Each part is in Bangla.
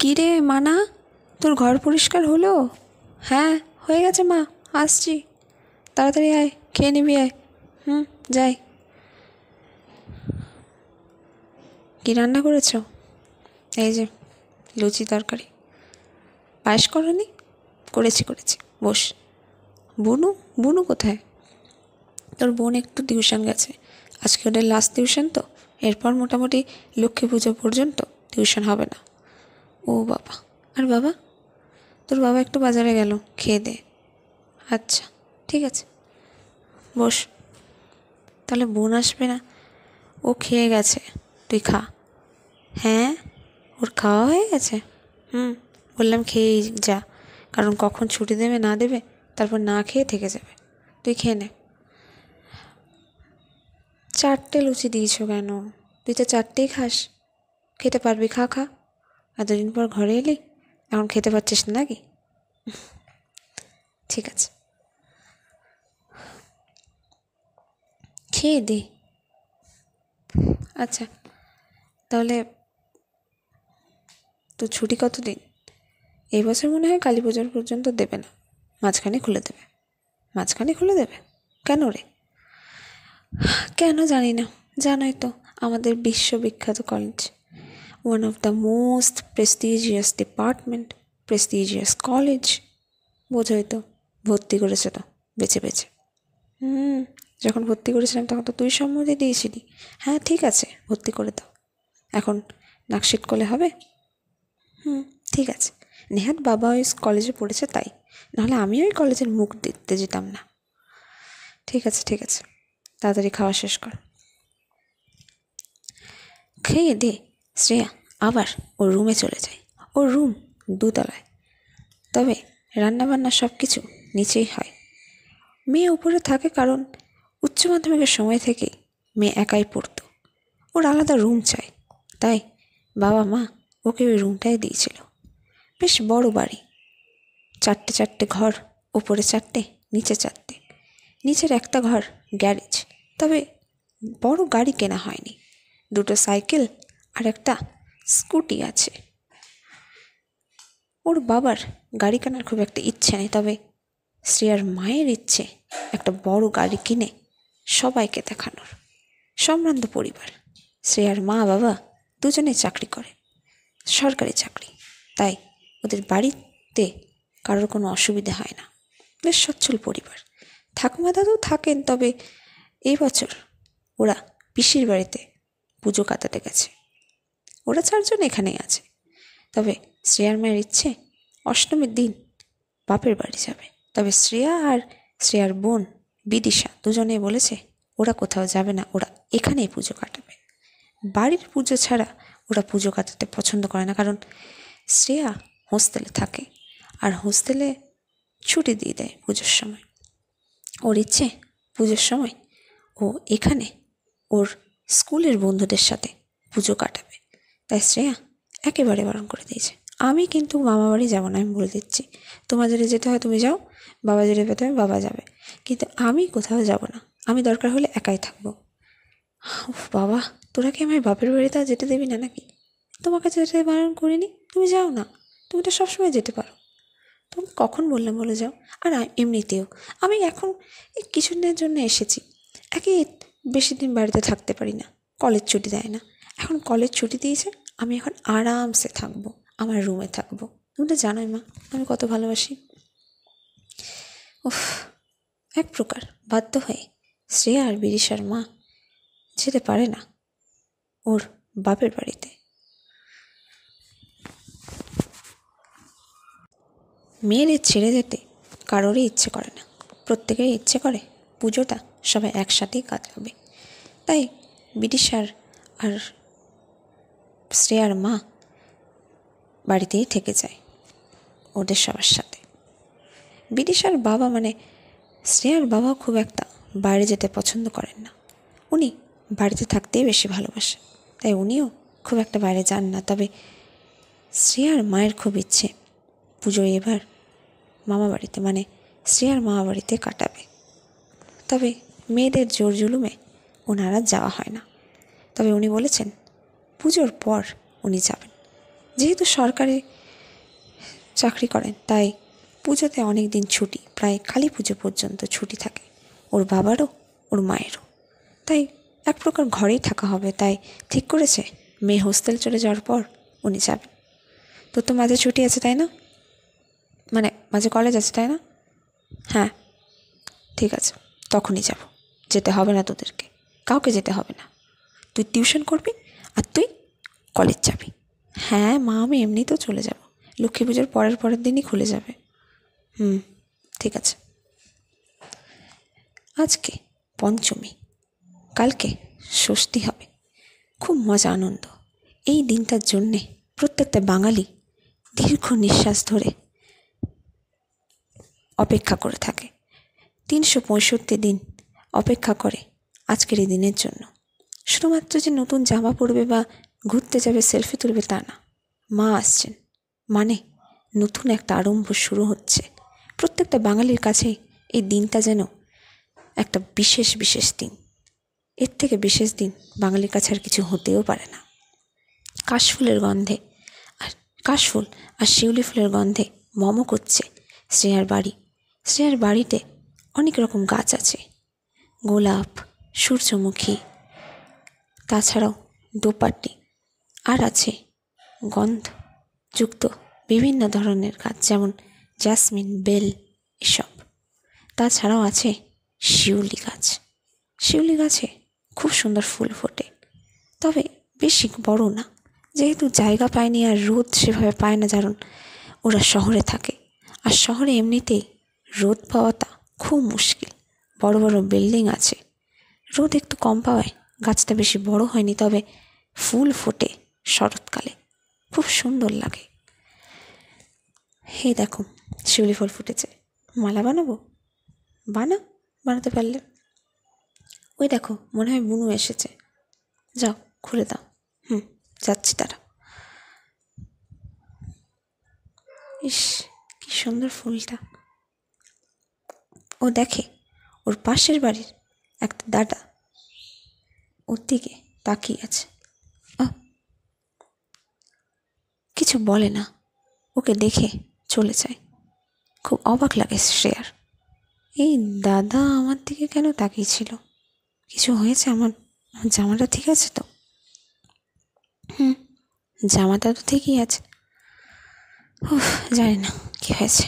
কী রে মানা, তোর ঘর পরিষ্কার হলো? হ্যাঁ হয়ে গেছে মা, আসছি। তাড়াতাড়ি আয়, খেয়ে নিবি আয়। যাই। কী রান্না করেছো? এই যে লুচি তরকারি। পায়েস করনি? করেছি। বস। বুনু বুনু কোথায়? তোর বোন একটু টিউশন গেছে, আজকে ওদের লাস্ট টিউশন তো। এরপর মোটামুটি লক্ষ্মী পুজো পর্যন্ত টিউশন হবে না। ও বাবা। আর বাবা? তোর বাবা একটু বাজারে গেল, খেয়ে দে। আচ্ছা ঠিক আছে, বস। তাহলে বোন আসবে না? ও খেয়ে গেছে, তুই খা। হ্যাঁ, ওর খাওয়া হয়ে গেছে। বললাম খেয়েই যা, কারণ কখন ছুটি দেবে না দেবে, তারপর না খেয়ে থেকে যাবে। তুই খেয়ে নে। 4টে লুচি দিয়েছ কেন? তুই তো 4টেই খাস, খেতে পারবি। খা খা, এতদিন পর ঘরে এলি, এখন খেতে পারছিস না নাকি? ঠিক আছে, খেয়ে দে। আচ্ছা, তাহলে তো ছুটি কতদিন? এই বছর মনে হয় কালী পুজোর পর্যন্ত দেবে না, মাঝখানে খুলে দেবে। মাঝখানে খুলে দেবে? কেন রে? কেন জানি না, জানোই তো আমাদের বিশ্ববিখ্যাত college, one of the most prestigious department, prestigious college. বোঝোই তো, ভর্তি করেছে তো বেছে বেছে। যখন ভর্তি করেছিলাম তখন তো তুই সম্মতি দিয়েছিলি। হ্যাঁ ঠিক আছে, ভর্তি করে দাও। এখন নাকশিট করলে হবে? ঠিক আছে। নেহাত বাবা ওই কলেজে পড়েছে তাই, নাহলে আমি ওই কলেজের মুখ দেখতে যেতাম না। ঠিক আছে, তাড়াতাড়ি খাওয়া শেষ কর, খেয়ে দে। শ্রেয়া আবার ওর রুমে চলে যায়। ওর রুম 2তলায়, তবে রান্নাবান্না সব কিছু নিচেই হয়। মেয়ে উপরে থাকে কারণ উচ্চ মাধ্যমিকের সময় থেকেই মেয়ে একাই পড়ত। ওর আলাদা রুম চাই, তাই বাবা মা ওকে ওই রুমটাই দিয়েছিল। বেশ বড় বাড়ি, 4টে ঘর, ওপরে 4টে, নিচে 4টে। নিচের একটা ঘর গ্যারেজ, তবে বড় গাড়ি কেনা হয়নি। 2টো সাইকেল আর একটা স্কুটি আছে। ওর বাবার গাড়ি কেনার খুব একটা ইচ্ছে নেই, তবে শ্রেয়ার মায়ের ইচ্ছে একটা বড় গাড়ি কিনে সবাইকে দেখানোর। সম্ভ্রান্ত পরিবার, শ্রেয়ার মা বাবা দুজনেই চাকরি করে, সরকারি চাকরি, তাই ওদের বাড়িতে কারোর কোনো অসুবিধা হয় না। বেশ সচ্ছল পরিবার। ঠাকুমা দাদু থাকেন, তবে এই বছর ওরা পিসির বাড়িতে পুজো কাটাতে গেছে। ওরা 4জন এখানেই আছে, তবে শ্রেয়ার মায়ের ইচ্ছে অষ্টমীর দিন বাপের বাড়ি যাবে। তবে শ্রেয়া আর শ্রেয়ার বোন বিদিশা দুজনেই বলেছে ওরা কোথাও যাবে না, ওরা এখানেই পুজো কাটাবে। বাড়ির পুজো ছাড়া ওরা পুজো কাটাতে পছন্দ করে না, কারণ শ্রেয়া হোস্টেলে থাকে, আর হোস্টেলে ছুটি দিয়ে দেয় পুজোর সময়। ওর ইচ্ছে পুজোর সময় ও এখানে ওর স্কুলের বন্ধুদের সাথে পুজো কাটাবে, তাই শ্রেয়া একেবারে বারণ করে দিয়েছে। আমি কিন্তু মামা বাড়ি যাবো না, আমি বলে দিচ্ছি। তোমার যদি যেতে হয় তুমি যাও, বাবা যদি যেতে হয় বাবা যাবে, কিন্তু আমি কোথাও যাব না। আমি দরকার হলে একাই থাকবো। বাবা, তোরা কি আমার বাপের বাড়িতে যেতে দিবি না নাকি? তোমাকে যেতে বারণ করিনি, তুমি যাও না, তুমি তো সবসময় যেতে পারো। তুমি কখন বললাম বলে যাও? আর এমনিতেও আমি এখন এই কিছুদিনের জন্য এসেছি, বেশি দিন বাড়িতে থাকতে পারি না, কলেজ ছুটি দেয় না। এখন কলেজ ছুটি দিয়েছে, আমি এখন আরামসে থাকবো, আমার রুমে থাকবো। তুমি তো জানোই মা আমি কত ভালোবাসি। উফ, এক প্রকার বাধ্য হয়ে শ্রেয়া আর বিদিশার মা যেতে পারে না ওর বাপের বাড়িতে। মেয়েদের ছেড়ে যেতে কারোরই ইচ্ছে করে না, প্রত্যেকেরই ইচ্ছে করে পুজোটা সবাই একসাথেই কাটাবে। তাই বিদিশার আর শ্রেয়ার মা বাড়িতেই থেকে যায় ওদের সবার সাথে। বিদিশার বাবা মানে শ্রেয়ার বাবা খুব একটা বাইরে যেতে পছন্দ করেন না, উনি বাড়িতে থাকতেই বেশি ভালোবাসেন, তাই উনিও খুব একটা বাইরে যান না। তবে শ্রেয়ার মায়ের খুব ইচ্ছে পুজো এবার মামা বাড়িতে, মানে শ্রেয়ার মামা বাড়িতে কাটাবে। তবে মেয়েদের জোর জুলুমে ওনারা যাওয়া হয় না, তবে উনি বলেছেন পুজোর পর উনি যাবেন। যেহেতু সরকারি চাকরি করেন তাই পুজোতে অনেক দিন ছুটি, প্রায় কালী পুজো পর্যন্ত ছুটি থাকে ওর বাবারও ওর মায়েরও। তাই এক প্রকার ঘরেই থাকা হবে, তাই ঠিক করেছে মেয়ে হোস্টেল চলে যাওয়ার পর উনি যাবেন। তোর তো মাঝে ছুটি আছে তাই না, মানে মাঝে কলেজ আছে তাই না? হ্যাঁ ঠিক আছে, তখনই যাব। যেতে হবে না তোদেরকে, কাউকে যেতে হবে না। তুই টিউশন করবি আর তুই কলেজ যাবি। হ্যাঁ মা, আমি এমনিতেও চলে যাব, লক্ষ্মী পুজোর পরের দিনই খুলে যাবে। ঠিক আছে। আজকে পঞ্চমী, কালকে ষষ্ঠী হবে। খুব মজা আনন্দ। এই দিনটার জন্যে প্রত্যেকটা বাঙালি দীর্ঘ নিঃশ্বাস ধরে অপেক্ষা করে থাকে। 365 দিন অপেক্ষা করে আজকের এই দিনের জন্য। শুধুমাত্র যে নতুন জামা পরবে বা ঘুরতে যাবে, সেলফি তুলবে তা না। মা আসছেন মানে নতুন একটা আরম্ভ শুরু হচ্ছে। প্রত্যেকটা বাঙালির কাছে এই দিনটা যেন একটা বিশেষ দিন। এর থেকে বিশেষ দিন বাঙালির কাছে আর কিছু হতেও পারে না। কাশফুল আর শিউলি ফুলের গন্ধে মম করছে শ্রেয়ার বাড়ি। শ্রেয়ার বাড়িতে অনেক রকম গাছ আছে, গোলাপ, সূর্যমুখী, তাছাড়াও দোপাটি, আর আছে গন্ধযুক্ত বিভিন্ন ধরনের গাছ, যেমন জাসমিন, বেল এসব। তাছাড়াও আছে শিউলি গাছ। শিউলি গাছে খুব সুন্দর ফুল ফোটে, তবে বেশি বড় না, যেহেতু জায়গা পায়নি আর রোদ সেভাবে পায় না, কারণ ওরা শহরে থাকে। আর শহরে এমনিতেই রোদ পাওয়াটা খুব মুশকিল। বড় বড় বিল্ডিং আছে, রোদ একটু কম পাওয়ায় গাছটা বেশি বড় হয়নি, তবে ফুল ফোটে শরৎকালে, খুব সুন্দর লাগে। হে দেখো শিউলি ফুল ফুটেছে, মালা বানাবো? বানাতে পারলে। ওই দেখো মনে হয় বুনু এসেছে, যাও খুলে দাও। যাচ্ছি তারা। ইস কি সুন্দর ফুলটা। ও দেখে ওর পাশের বাড়ির একটা দাদা ওর দিকে তাকিয়ে আছে। কিছু বলে না, ওকে দেখে চলে যায়। খুব অবাক লাগে শ্রেয়ার, এই দাদা আমার দিকে কেন তাকিয়েছিল? কিছু হয়েছে? আমার জামাটা ঠিক আছে তো? জামাটা তো ঠিকই আছে। জানি না কি হয়েছে।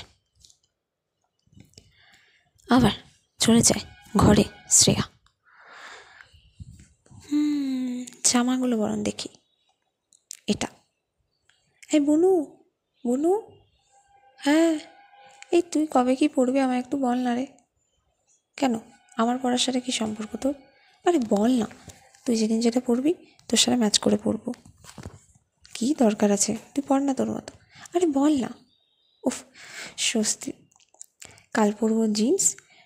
আবার চলে যায় ঘরে শ্রেয়া। জামাগুলো বরং দেখি। এটা, এই বুনু, হ্যাঁ এই তুই কবে কি পড়বি আমায় একটু বল না রে। কেন, আমার পড়ার সাথে কী সম্পর্ক তোর? আরে বল না, তুই যেদিন যেটা পড়বি তোর সাথে ম্যাচ করে পড়বো। কী দরকার আছে, তুই পড় না তোর মতো। আরে বল না। উফ স্বস্তি। কাল পরবো জিন্স,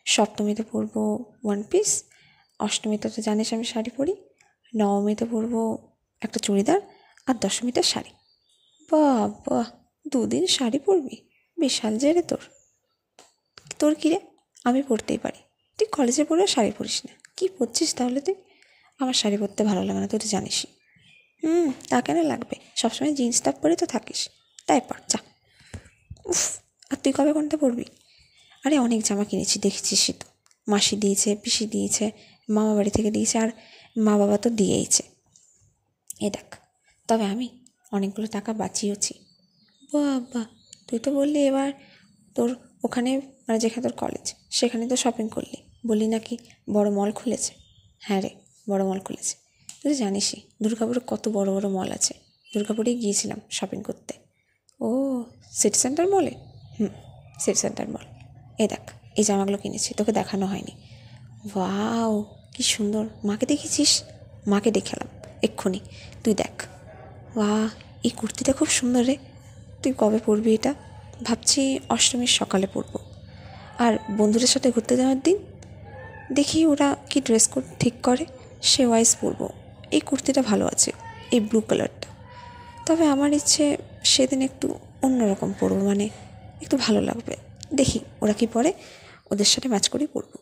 সপ্তমীতে পরবো ওয়ান পিস, অষ্টমীতে তো জানিস আমি শাড়ি পরি, নবমীতে পরবো একটা চুড়িদার, আর দশমীতে শাড়ি। বাহ 2 দিন শাড়ি পরবি, বিশাল জেরে তোর কী রে? আমি পরতেই পারি, তুই কলেজে পড়েও শাড়ি পরিস না, কী পরছিস তাহলে তুই? আমার শাড়ি পরতে ভালো লাগে না, তুই তো জানিসই। তা কেন লাগবে, সবসময় জিন্স টপ পরে তো থাকিস, তাই পর যা। উফ, আর তুই কবে কোনটা পরবি? আরে অনেক জামা কিনেছি, দেখেছিসই তো, মাসি দিয়েছে, পিসি দিয়েছে, মামা বাড়ি থেকে দিয়েছে, আর মা বাবা তো দিয়েইছে। এ দেখ, তবে আমি অনেকগুলো টাকা বাঁচিয়েছি। বাবা, তুই তো বললি এবার তোর ওখানে, মানে যেখানে তোর কলেজ সেখানে তো শপিং করলি, বললি নাকি বড় মল খুলেছে। হ্যাঁ রে, বড় মল খুলেছে। তুই তো জানিসই দুর্গাপুরে কত বড় বড় মল আছে, দুর্গাপুরেই গিয়েছিলাম শপিং করতে। ও সিটি সেন্টার মলে? সিটি সেন্টার মল। এ দেখ, এই জামাগুলো কিনেছি, তোকে দেখানো হয়নি। ওয়াও কি সুন্দর, মাকে দেখেছিস? মাকে দেখালাম এক্ষুনি, তুই দেখ। বাহ, এই কুর্তিটা খুব সুন্দর রে, তুই কবে পরবি এটা? ভাবছি অষ্টমীর সকালে পরবো। আর বন্ধুদের সাথে ঘুরতে যাওয়ার দিন দেখি ওরা কি ড্রেস কোড ঠিক করে, সে ওয়াইজ পরবো। এই কুর্তিটা ভালো আছে, এই ব্লু কালারটা। তবে আমার ইচ্ছে সেদিন একটু অন্যরকম পরবো, মানে একটু ভালো লাগবে। দেখি ওরা কি পরে, ওদের সাথে ম্যাচ করেই পরবো।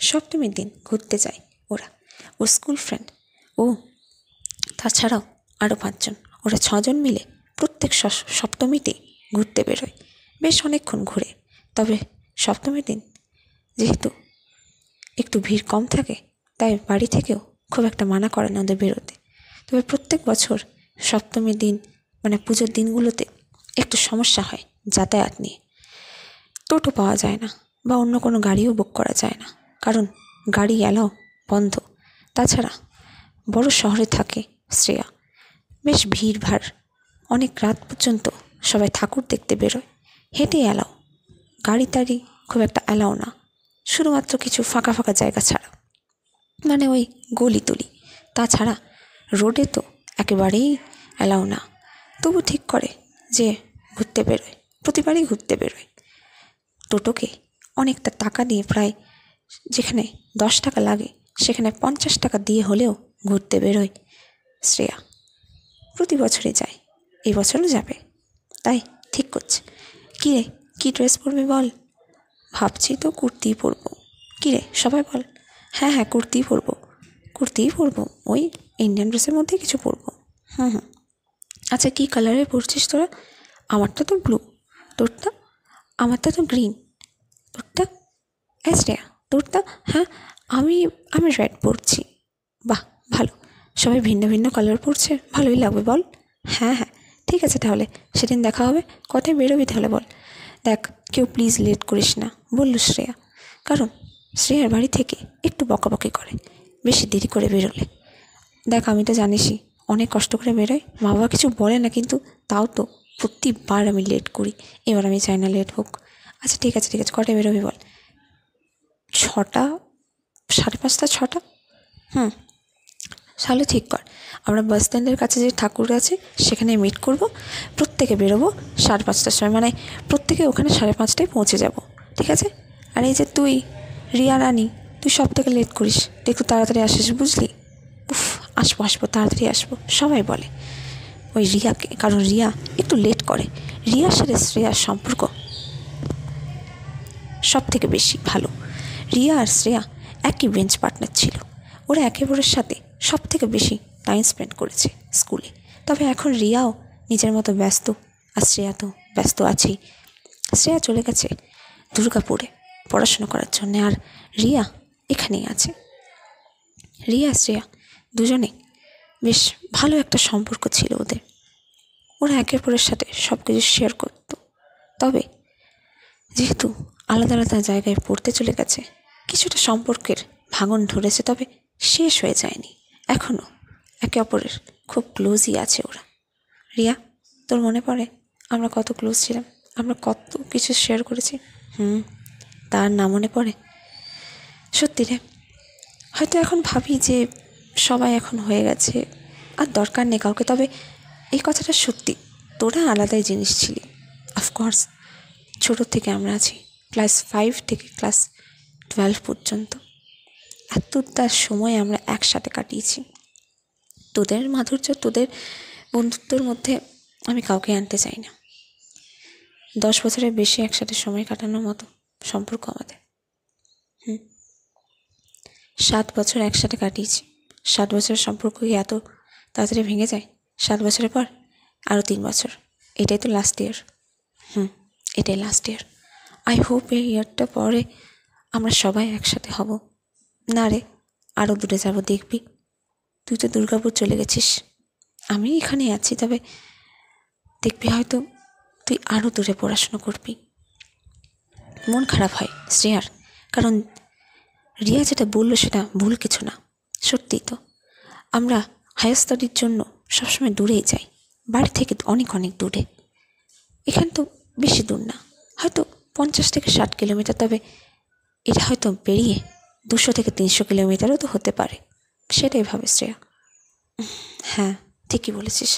সপ্তমীর দিন ঘুরতে যায় ওরা, ওর স্কুল ফ্রেন্ড, ও তাছাড়াও আরও 5 জন ওরা 6জন মিলে প্রত্যেক সপ্তমীতে ঘুরতে বেরোয়। বেশ অনেকক্ষণ ঘুরে। তবে সপ্তমীর দিন যেহেতু একটু ভিড় কম থাকে, তাই বাড়ি থেকেও খুব একটা মানা করে না ওদের বেরোতে। তবে প্রত্যেক বছর সপ্তমীর দিন মানে পুজোর দিনগুলোতে একটু সমস্যা হয় যাতায়াত নিয়ে। টোটো পাওয়া যায় না বা অন্য কোনো গাড়িও বুক করা যায় না, কারণ গাড়ি অ্যালাও বন্ধ। তাছাড়া বড় শহরে থাকে শ্রেয়া, বেশ ভিড়ভাড়, অনেক রাত পর্যন্ত সবাই ঠাকুর দেখতে বেরোয়। হেঁটে অ্যালাও, গাড়ি টাড়ি খুব একটা অ্যালাও না, শুধুমাত্র কিছু ফাঁকা ফাঁকা জায়গা ছাড়া, মানে ওই গলিতলি। তাছাড়া রোডে তো একেবারেই অ্যালাও না। তবু ঠিক করে যে ঘুরতে বেরোয়, প্রতিবারই ঘুরতে বেরোয়। টোটোকে অনেকটা টাকা দিয়ে, প্রায় যেখানে 10 টাকা লাগে সেখানে 50 টাকা দিয়ে হলেও ঘুরতে বেরোয় শ্রেয়া। প্রতি বছরই যায়, এই বছরও যাবে। তাই ঠিক করছে। কী রে, কী ড্রেস পরবি বল? ভাবছি তো কুর্তিই পরবো। কী রে, সবাই বল। হ্যাঁ হ্যাঁ, কুর্তিই পরবো, ওই ইন্ডিয়ান ড্রেসের মধ্যে কিছু পরবো। হুম। আচ্ছা, কী কালারের পরছিস তোরা? আমারটা তো ব্লু, তোরটা? আমারটা তো গ্রিন, তোরটা? শ্রেয়া, তোরটা? হ্যাঁ, আমি আমি রেড পরছি। বাহ, ভালো, সবাই ভিন্ন ভিন্ন কালার পরছে, ভালোই লাগবে বল। হ্যাঁ হ্যাঁ, ঠিক আছে, তাহলে সেদিন দেখা হবে। কোথায় বেরোবি তাহলে বল? দেখ, কেউ প্লিজ লেট করিস না, বলল শ্রেয়া। কারণ শ্রেয়ার বাড়ি থেকে একটু বকাবকি করে বেশি দেরি করে বেরোলে। দেখ, আমি তো জানিসই অনেক কষ্ট করে বেরোই, মা বাবা কিছু বলে না, কিন্তু তাও তো প্রতিবার আমি লেট করি। এবার আমি চাই না লেট হোক। আচ্ছা ঠিক আছে, কটায় বেরোবি বল? 6টা, 5:30, 6টা। তাহলে ঠিক কর, আমরা বাস স্ট্যান্ডের কাছে যে ঠাকুর আছে সেখানে মিট করব। প্রত্যেকে বেরোবো 5:30টার সময়, মানে প্রত্যেকে ওখানে 5:30টায় পৌঁছে যাব, ঠিক আছে? আর এই যে তুই, রিয়া রানী, তুই সব থেকে লেট করিস, তুই একটু তাড়াতাড়ি আসিস, বুঝলি? উফ, আসবো, তাড়াতাড়ি আসবো সবাই বলে ওই রিয়াকে, কারণ রিয়া একটু লেট করে। রিয়ার সাথে শ্রেয়ার সম্পর্ক সব থেকে বেশি ভালো। রিয়া আর শ্রেয়া একই বেঞ্চ পার্টনার ছিল। ওরা একে অপরের সাথে সব থেকে বেশি টাইম স্পেন্ড করেছে স্কুলে। তবে এখন রিয়াও নিজের মতো ব্যস্ত, আর শ্রেয়া তো ব্যস্ত আছেই। শ্রেয়া চলে গেছে দুর্গাপুরে পড়াশোনা করার জন্যে, আর রিয়া এখানেই আছে। রিয়া শ্রেয়া দুজনে বেশ ভালো একটা সম্পর্ক ছিল ওদের। ওরা একে অপরের সাথে সব কিছু শেয়ার করত। তবে যেহেতু আলাদা আলাদা জায়গায় পড়তে চলে গেছে, কিছুটা সম্পর্কের ভাঙন ধরেছে, তবে শেষ হয়ে যায়নি। এখনও একে অপরের খুব ক্লোজই আছে ওরা। রিয়া, তোর মনে পড়ে আমরা কত ক্লোজ ছিলাম, আমরা কত কিছু শেয়ার করেছি? তার না মনে পড়ে? সত্যি রে, হয়তো এখন ভাবি যে সবাই এখন হয়ে গেছে, আর দরকার নেই কাউকে। তবে এই কথাটা সত্যি, তোরা আলাদাই জিনিস ছিলি। অফকোর্স ছোটোর থেকে আমরা আছি, ক্লাস 5 থেকে ক্লাস 12 পর্যন্ত এতটা সময় আমরা একসাথে কাটিয়েছি। তোদের মাধুর্য, তোদের বন্ধুত্বর মধ্যে আমি কাউকে আনতে চাই না। 10 বছরের বেশি একসাথে সময় কাটানোর মতো সম্পর্ক আমাদের। 7 বছর একসাথে কাটিয়েছি। 7 বছরের সম্পর্ক কি এত তাড়াতাড়ি ভেঙে যায়? 7 বছরের পর আরও 3 বছর, এটাই তো লাস্ট ইয়ার। এটাই লাস্ট ইয়ার। আই হোপ এই ইয়ারটা পরে আমরা সবাই একসাথে হব। না রে, আরও দূরে যাব, দেখবি। তুই তো দুর্গাপুর চলে গেছিস, আমি এখানেই আছি, তবে দেখবি হয়তো তুই আরও দূরে পড়াশুনো করবি। মন খারাপ হয় শ্রেয়ার, কারণ রিয়া যেটা বললো সেটা ভুল কিছু না। সত্যিই তো আমরা হায়ার স্টাডির জন্য সবসময় দূরেই যাই, বাড়ি থেকে অনেক অনেক দূরে। এখান তো বেশি দূর না, হয়তো 50 থেকে 60 কিলোমিটার, তবে এটা হয়তো বেরিয়ে 200 থেকে 300 কিলোমিটারও তো হতে পারে। সেটাই ভাবে শ্রেয়া। হ্যাঁ, ঠিকই বলেছিস।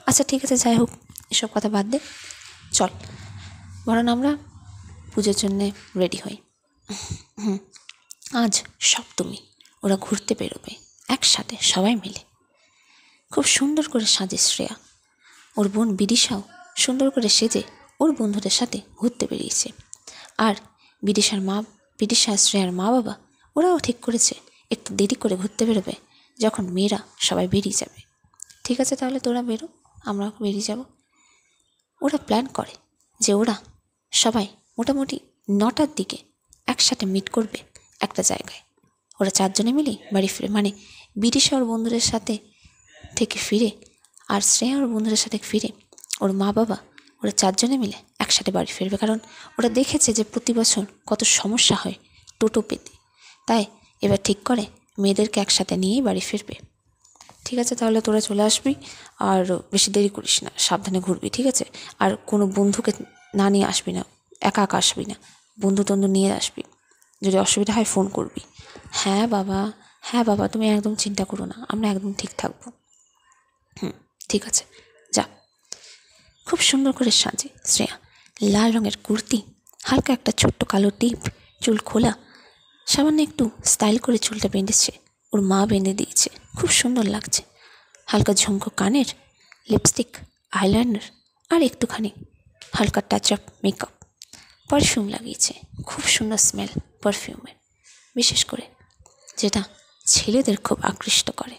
আচ্ছা ঠিক আছে, যাই হোক, এসব কথা বাদ দে, চল বরং আমরা পুজোর জন্যে রেডি হই। আজ সপ্তমী, ওরা ঘুরতে বেরোবে একসাথে সবাই মিলে। খুব সুন্দর করে সাজে শ্রেয়া, ওর বোন বিদিশাও সুন্দর করে সেজে ওর বন্ধুদের সাথে ঘুরতে বেরিয়েছে। আর বিদিশা শ্রেয়ার মা বাবা ওরাও ঠিক করেছে একটু দেরি করে ঘুরতে বেরোবে, যখন মেয়েরা সবাই বেরিয়ে যাবে। ঠিক ঠিক আছে তাহলে তোরা বেরো, আমরা বেরিয়ে যাব। ওরা প্ল্যান করে যে ওরা সবাই মোটামুটি 9টার দিকে একসাথে মিট করবে একটা জায়গায়। ওরা 4জনে মিলেই বাড়ি ফিরে, মানে বিদিশা ওর বন্ধুদের সাথে থেকে ফিরে আর শ্রেয়া ওর বন্ধুদের সাথে ফিরে ওর মা বাবা ওরা 4জনে মিলে একসাথে বাড়ি ফিরবে। কারণ ওরা দেখেছে যে প্রতি বছর কত সমস্যা হয় টোটো পেতে, তাই এবার ঠিক করে মেয়েদেরকে একসাথে নিয়েই বাড়ি ফিরবে। ঠিক আছে তাহলে তোরা চলে আসবি, আর বেশি দেরি করিস না, সাবধানে ঘুরবি, ঠিক আছে? আর কোনো বন্ধুকে না নিয়ে আসবি না, একা একা আসবি না, বন্ধু টন্ধু নিয়ে আসবি। যদি অসুবিধা হয় ফোন করবি। হ্যাঁ বাবা, হ্যাঁ বাবা, তুমি একদম চিন্তা করো না, আমরা একদম ঠিক থাকবো। ঠিক আছে, যা। খুব সুন্দর করে সাজে শ্রেয়া, লাল রঙের কুর্তি, হালকা একটা ছোট্ট কালো টিপ, চুল খোলা, সামান্য একটু স্টাইল করে চুলটা বেঁধেছে, ওর মা বেঁধে দিয়েছে, খুব সুন্দর লাগছে। হালকা ঝুমকো কানের, লিপস্টিক, আইলাইনার আর একটুখানি হালকা টাচ আপ মেকআপ, পারফিউম লাগিয়েছে, খুব সুন্দর স্মেল পারফিউমের, বিশেষ করে যেটা ছেলেদের খুব আকৃষ্ট করে।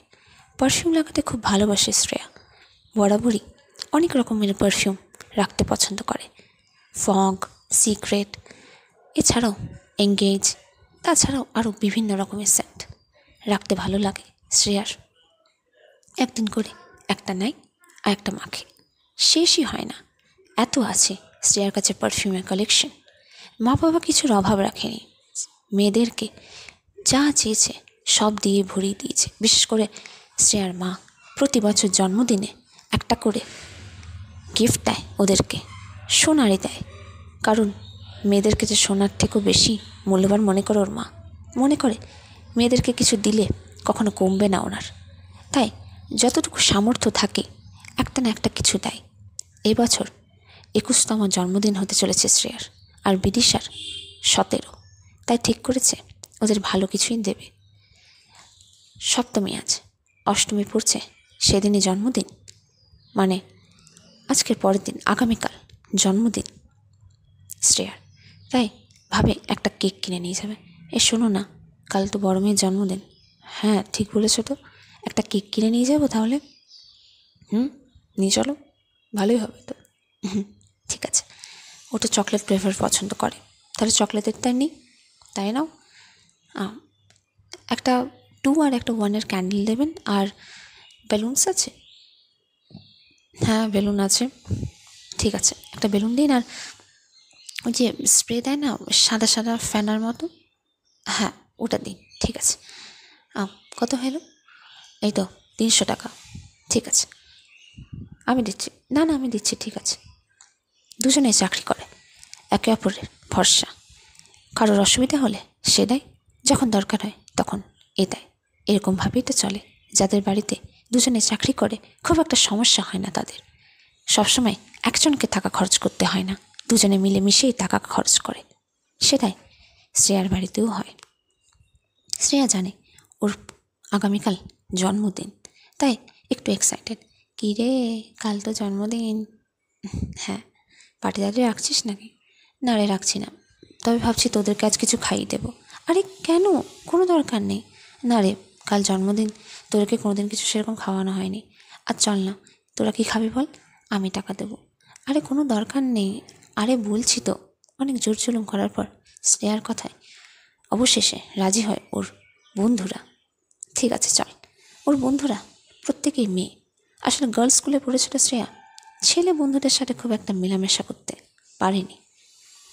পারফিউম লাগাতে খুব ভালোবাসে শ্রেয়া, বরাবরই অনেক রকমের পারফিউম রাখতে পছন্দ করে। ফগ, সিক্রেট, এছাড়াও এঙ্গেজ, তাছাড়াও আরও বিভিন্ন রকমের সেন্ট রাখতে ভালো লাগে শ্রেয়ার। একদিন করে একটা নেয় আর একটা মাখে, শেষই হয় না, এত আছে শ্রেয়ার কাছে পারফিউমের কালেকশন। মা বাবা কিছুর অভাব রাখেনি, মেয়েদেরকে যা চেয়েছে সব দিয়ে ভরিয়ে দিয়েছে। বিশেষ করে শ্রেয়ার মা প্রতি বছর জন্মদিনে একটা করে গিফট দেয় ওদেরকে, সোনারই দেয়। কারণ মেয়েদেরকে যে সোনার থেকেও বেশি মূল্যবান মনে করে ওর মা, মনে করে মেয়েদেরকে কিছু দিলে কখনো কমবে না ওনার, তাই যতটুকু সামর্থ্য থাকে একটা না একটা কিছু দেয়। এই বছর 21তম জন্মদিন হতে চলেছে শ্রেয়ার, আর বিদিশার 17, তাই ঠিক করেছে ওদের ভালো কিছুই দেবে। সপ্তমী আজ, অষ্টমী পড়ছে, সেদিনই জন্মদিন, মানে আজকের পরের দিন, আগামীকাল জন্মদিন শ্রেয়ার, তাই ভাবে একটা কেক কিনে নিয়ে যাবে। শোনো না, কাল তো বড় মেয়ের জন্মদিন। হ্যাঁ ঠিক বলেছো তো, একটা কেক কিনে নিয়ে যাবো তাহলে। নিয়ে চলো, ভালোই হবে তো। ঠিক আছে, ও তো চকলেট ফ্লেভার পছন্দ করে, তাহলে চকলেটের তাই নিই, তাই নাও। একটা 2 আর একটা 1 ক্যান্ডেল দেবেন, আর বেলুনস আছে? হ্যাঁ বেলুন আছে। ঠিক আছে, একটা বেলুন দিন, আর ওই যে স্প্রে দেয় না সাদা সাদা ফ্যানার মতো, হ্যাঁ ওটা দিন। ঠিক আছে, কত হলো? এই তো 300 টাকা। ঠিক আছে আমি দিচ্ছি, না না আমি দিচ্ছি। ঠিক আছে, দুজনেই চাকরি করে, একে অপরের ভরসা, কারোর অসুবিধা হলে সে দেয়, যখন দরকার হয় তখন এ দেয়। এরকমভাবেই তো চলে। যাদের বাড়িতে দুজনে চাকরি করে খুব একটা সমস্যা হয় না তাদের, সবসময় একজনকে টাকা খরচ করতে হয় না, দুজনে মিলেমিশেই টাকা খরচ করে। সেটাই শ্রেয়ার বাড়িতেও হয়। শ্রেয়া জানে ওর আগামীকাল জন্মদিন, তাই একটু এক্সাইটেড। কী রে, কাল তো জন্মদিন? হ্যাঁ, পার্টি টাটি রাখছিস নাকি? না রে রাখছি না, তবে ভাবছি তোদেরকে আজ কিছু খাইয়ে দেবো। আরে কেন, কোনো দরকার নেই। না রে, কাল জন্মদিন, তোদেরকে কোনোদিন কিছু সেরকম খাওয়ানো হয়নি। আর চল না, তোরা কি খাবি বল, আমি টাকা দেবো। আরে কোনো দরকার নেই, আরে বলছি তো। অনেক জোর জুলুম করার পর শ্রেয়ার কথায় অবশেষে রাজি হয় ওর বন্ধুরা। ঠিক আছে চল। ওর বন্ধুরা প্রত্যেকেই মেয়ে, আসলে গার্লস স্কুলে পড়েছিল শ্রেয়া, ছেলে বন্ধুদের সাথে খুব একটা মেলামেশা করতে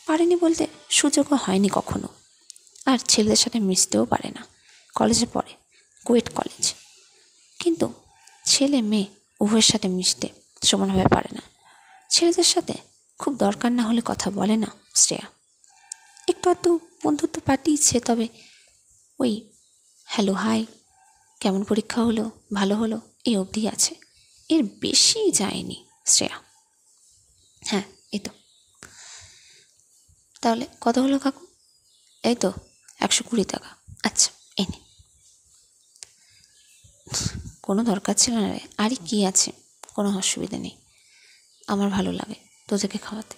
পারেনি বলতে সুযোগও হয়নি কখনো, আর ছেলেদের সাথে মিশতেও পারে না। কলেজে পড়ে, কুয়েট কলেজ, কিন্তু ছেলে মেয়ে উভয়ের সাথে মিশতে সমানভাবে পারে না। ছেলেদের সাথে খুব দরকার না হলে কথা বলে না শ্রেয়া, একটু আধটু বন্ধুত্ব পাঠিয়েছে, তবে ওই হ্যালো হাই, কেমন পরীক্ষা হলো, ভালো হলো, এই অবধি আছে, এর বেশি যায়নি শ্রেয়া। হ্যাঁ এই তো, তাহলে কত হলো কাকু? এই তো 120 টাকা। আচ্ছা এই নে। কোনো দরকার ছিল না রে, আরে কী আছে, কোনো অসুবিধা নেই, আমার ভালো লাগে তোদেরকে খাওয়াতে,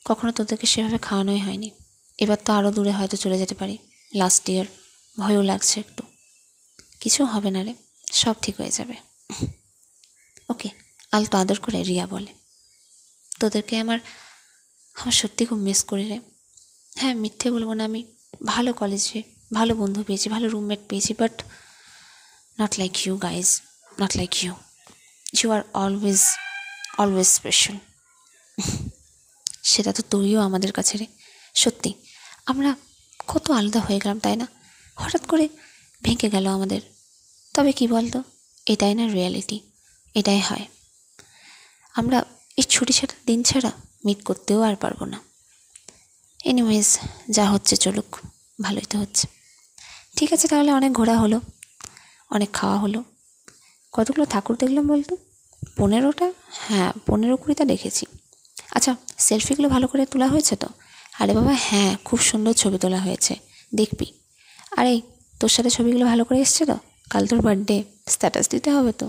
কখনো তোদেরকে সেভাবে খাওয়ানোই হয়নি। এবার তো আরও দূরে হয়তো চলে যেতে পারি, লাস্ট ইয়ার, ভয়ও লাগছে একটু। কিছু হবে না রে, সব ঠিক হয়ে যাবে। ওকে, আলতো আদর করে রিয়া বলে। তোদেরকে আমার সত্যি খুব মিস করি রে। হ্যাঁ, মিথ্যে বলবো না, আমি ভালো কলেজে ভালো বন্ধু পেয়েছি, ভালো রুমমেট পেয়েছি, but not like you guys, not like you. You are always always special. সেটা তো তুইও আমাদের কাছে রে। সত্যি আমরা কত আলাদা হয়ে গেলাম, তাই না? হঠাৎ করে ভেঙে গেল আমাদের। তবে কি বলতো, এটাই না রিয়ালিটি, এটাই হয়। আমরা এই ছুটি ছাড়া দিন ছাড়া মিট করতেও আর পারবো না। এনিওয়েজ, যা হচ্ছে চলুক, ভালোই তো হচ্ছে। ঠিক আছে, তাহলে অনেক ঘোরা হলো, অনেক খাওয়া হলো। কতগুলো ঠাকুর দেখলাম বলতো? 15টা? হ্যাঁ, 15-20টা দেখেছি। আচ্ছা, সেলফিগুলো ভালো করে তোলা হয়েছে তো? আরে বাবা হ্যাঁ, খুব সুন্দর ছবি তোলা হয়েছে, দেখবি। আরে তোর সাথে ছবিগুলো ভালো করে এসছে তো? কাল তোর বার্থডে, স্ট্যাটাস দিতে হবে তো।